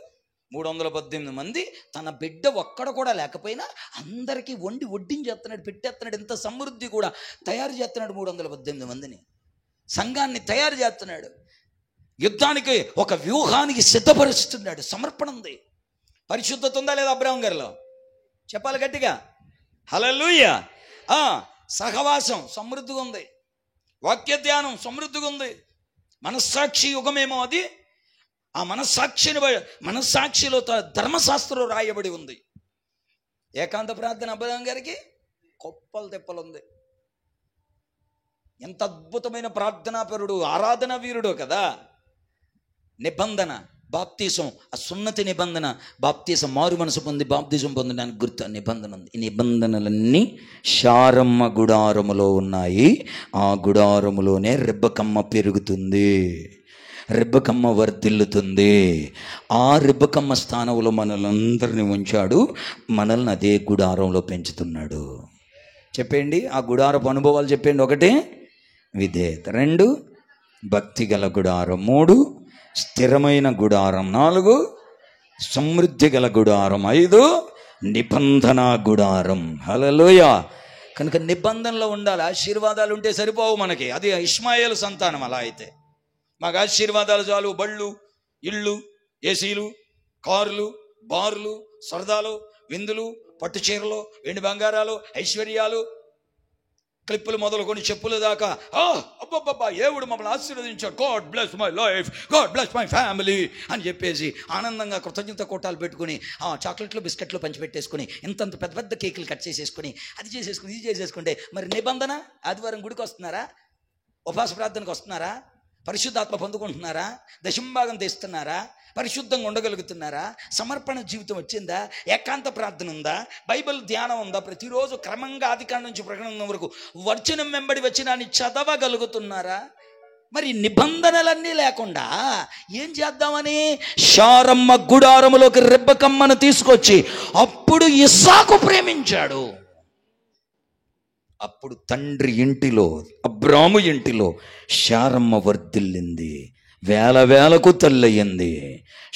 318 మంది, తన బిడ్డ ఒక్కడ కూడా లేకపోయినా అందరికీ వడ్డించేస్తున్నాడు, పెట్టేస్తున్నాడు. ఇంత సమృద్ధి కూడా తయారు చేస్తున్నాడు. 318 మందిని, సంఘాన్ని తయారు చేస్తున్నాడు. యుద్ధానికి ఒక వ్యూహానికి సిద్ధపరుస్తున్నాడు. సమర్పణ ఉంది. పరిశుద్ధత ఉందా లేదా అబ్రాహాం గారిలో? చెప్పాలి గట్టిగా. హల్లెలూయా. సహవాసం సమృద్ధిగా ఉంది. వాక్య ధ్యానం సమృద్ధిగా ఉంది. మనస్సాక్షి యుగమేమో అది. ఆ మనస్సాక్షిలో ధర్మశాస్త్రం రాయబడి ఉంది. ఏకాంత ప్రార్థన అబ్రాహాం గారికి కొప్పలు తెప్పలు ఉంది. ఎంత అద్భుతమైన ప్రార్థనాపరుడు, ఆరాధనా వీరుడో కదా. నిబంధన, బాప్తీసం, ఆ సున్నతి నిబంధన, బాప్తీసం, మారు మనసు పొంది బాప్తీసం పొందడానికి గుర్తు నిబంధన ఉంది. ఈ నిబంధనలన్నీ శారమ్మ గుడారములో ఉన్నాయి. ఆ గుడారములోనే రెబ్బకమ్మ పెరుగుతుంది, రెబ్బకమ్మ వర్ధిల్లుతుంది. ఆ రెబ్బకమ్మ స్థానంలో మనల్ని అందరినీ ఉంచాడు, మనల్ని అదే గుడారంలో పెంచుతున్నాడు. చెప్పండి, ఆ గుడారపు అనుభవాలు చెప్పండి. 1 విధేయత, 2 భక్తి గల గుడారం, 3 స్థిరమైన గుడారం, 4 సమృద్ధి గల గుడారం, 5 నిబంధన గుడారం. హల్లెలూయా. కనుక నిబంధనలో ఉండాలి. ఆశీర్వాదాలు ఉంటే సరిపోవు మనకి. అది ఇష్మాయేలు సంతానం. అలా అయితే మాకు ఆశీర్వాదాలు చాలు. బళ్ళు, ఇళ్ళు, ఏసీలు, కార్లు, బార్లు, సరదాలు, విందులు, పట్టు చీరలు, వెండి బంగారాలు, ఐశ్వర్యాలు, క్లిప్పులు మొదలుకొని చెప్పుల దాకా. అబ్బబ్బబ్బా, దేవుడు మమ్మల్ని ఆశీర్వదించాడు, God bless my life, God bless my family అని చెప్పేసి ఆనందంగా కృతజ్ఞత కోటాలు పెట్టుకుని, చాక్లెట్లు బిస్కెట్లు పంచిపెట్టేసుకుని, ఇంతంత పెద్ద పెద్ద కేకులు కట్ చేసేసుకుని, అది చేసేసుకుని ఇది చేసేసుకుంటే మరి నిబంధన? ఆదివారం గుడికి వస్తున్నారా? ఉపవాస ప్రార్థనకు వస్తున్నారా? పరిశుద్ధాత్మ పొందుకుంటున్నారా? దశంభాగం తెస్తున్నారా? పరిశుద్ధంగా ఉండగలుగుతున్నారా? సమర్పణ జీవితం వచ్చిందా? ఏకాంత ప్రార్థన ఉందా? బైబిల్ ధ్యానం ఉందా? ప్రతిరోజు క్రమంగా ఆదికాండం నుంచి ప్రకటన వరకు వచనం వెంబడి వచనాన్ని చదవగలుగుతున్నారా? మరి నిబంధనలన్నీ లేకుండా ఏం చేద్దామని శారమ్మ గుడారములోకి రెబ్బకమ్మను తీసుకొచ్చి అప్పుడు ఇస్సాకు ప్రేమించాడు. అప్పుడు తండ్రి ఇంటిలో, అబ్రాము ఇంటిలో శారమ్మ వర్ధిల్లింది, వేలకు తల్లయింది,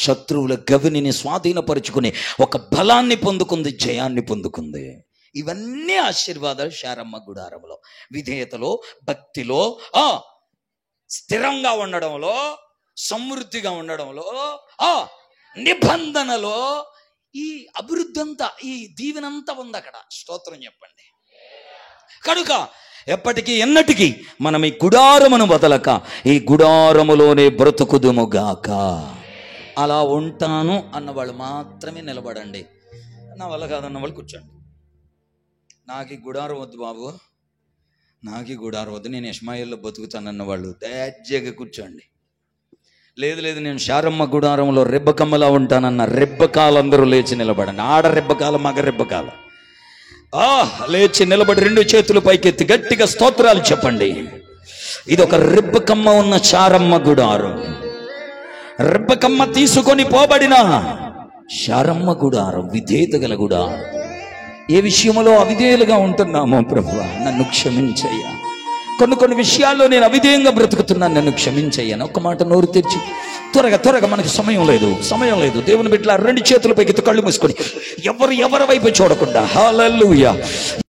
శత్రువుల గవిని స్వాధీనపరుచుకుని ఒక బలాన్ని పొందుకుంది, జయాన్ని పొందుకుంది. ఇవన్నీ ఆశీర్వాదాలు శారమ్మ గుడారంలో. విధేయతలో, భక్తిలో, స్థిరంగా ఉండడంలో, సమృద్ధిగా ఉండడంలో, నిబంధనలో ఈ అభివృద్ధి అంతా, ఈ దీవెనంతా ఉంది అక్కడ. స్తోత్రం చెప్పండి. కనుక ఎప్పటికీ ఎన్నటికీ మనం ఈ గుడారమును వదలక ఈ గుడారములోనే బ్రతుకుదుముగాక. అలా ఉంటాను అన్నవాళ్ళు మాత్రమే నిలబడండి. నా వల్ల కాదన్న వాళ్ళు కూర్చోండి. నాకు ఈ గుడారం వద్దు బాబు, నాకు ఈ గుడారం వద్దు, నేను ఇష్మాయిల్లో బతుకుతానన్న వాళ్ళు దయచేగా కూర్చోండి. లేదు నేను శారమ్మ గుడారంలో రెబ్బకమ్మలా ఉంటానన్న రెబ్బకాలందరూ లేచి నిలబడండి. ఆడ రెబ్బకాల, మగ రెబ్బకాల. లేచి నిలబడి 2 చేతులు పైకెత్తి గట్టిగా స్తోత్రాలు చెప్పండి. ఇది ఒక రెబ్బకమ్మ ఉన్న శారమ్మ గుడారం. రెబ్బకమ్మ తీసుకొని పోబడిన శారమ్మ గుడారం, విధేయత గల గుడారం. ఏ విషయంలో అవిధేయులుగా ఉంటున్నామో ప్రభువా నన్ను క్షమించయ్యా. కొన్ని విషయాల్లో నేను అవిధేయంగా బ్రతుకుతున్నాను, నన్ను క్షమించయ్యాను. ఒక్క మాట నోరు తెరిచి త్వరగా, మనకి సమయం లేదు. దేవుని బిడ్డలారా 2 చేతుల పైకి కళ్ళు మూసుకొని ఎవరి వైపు చూడకుండా హల్లెలూయా.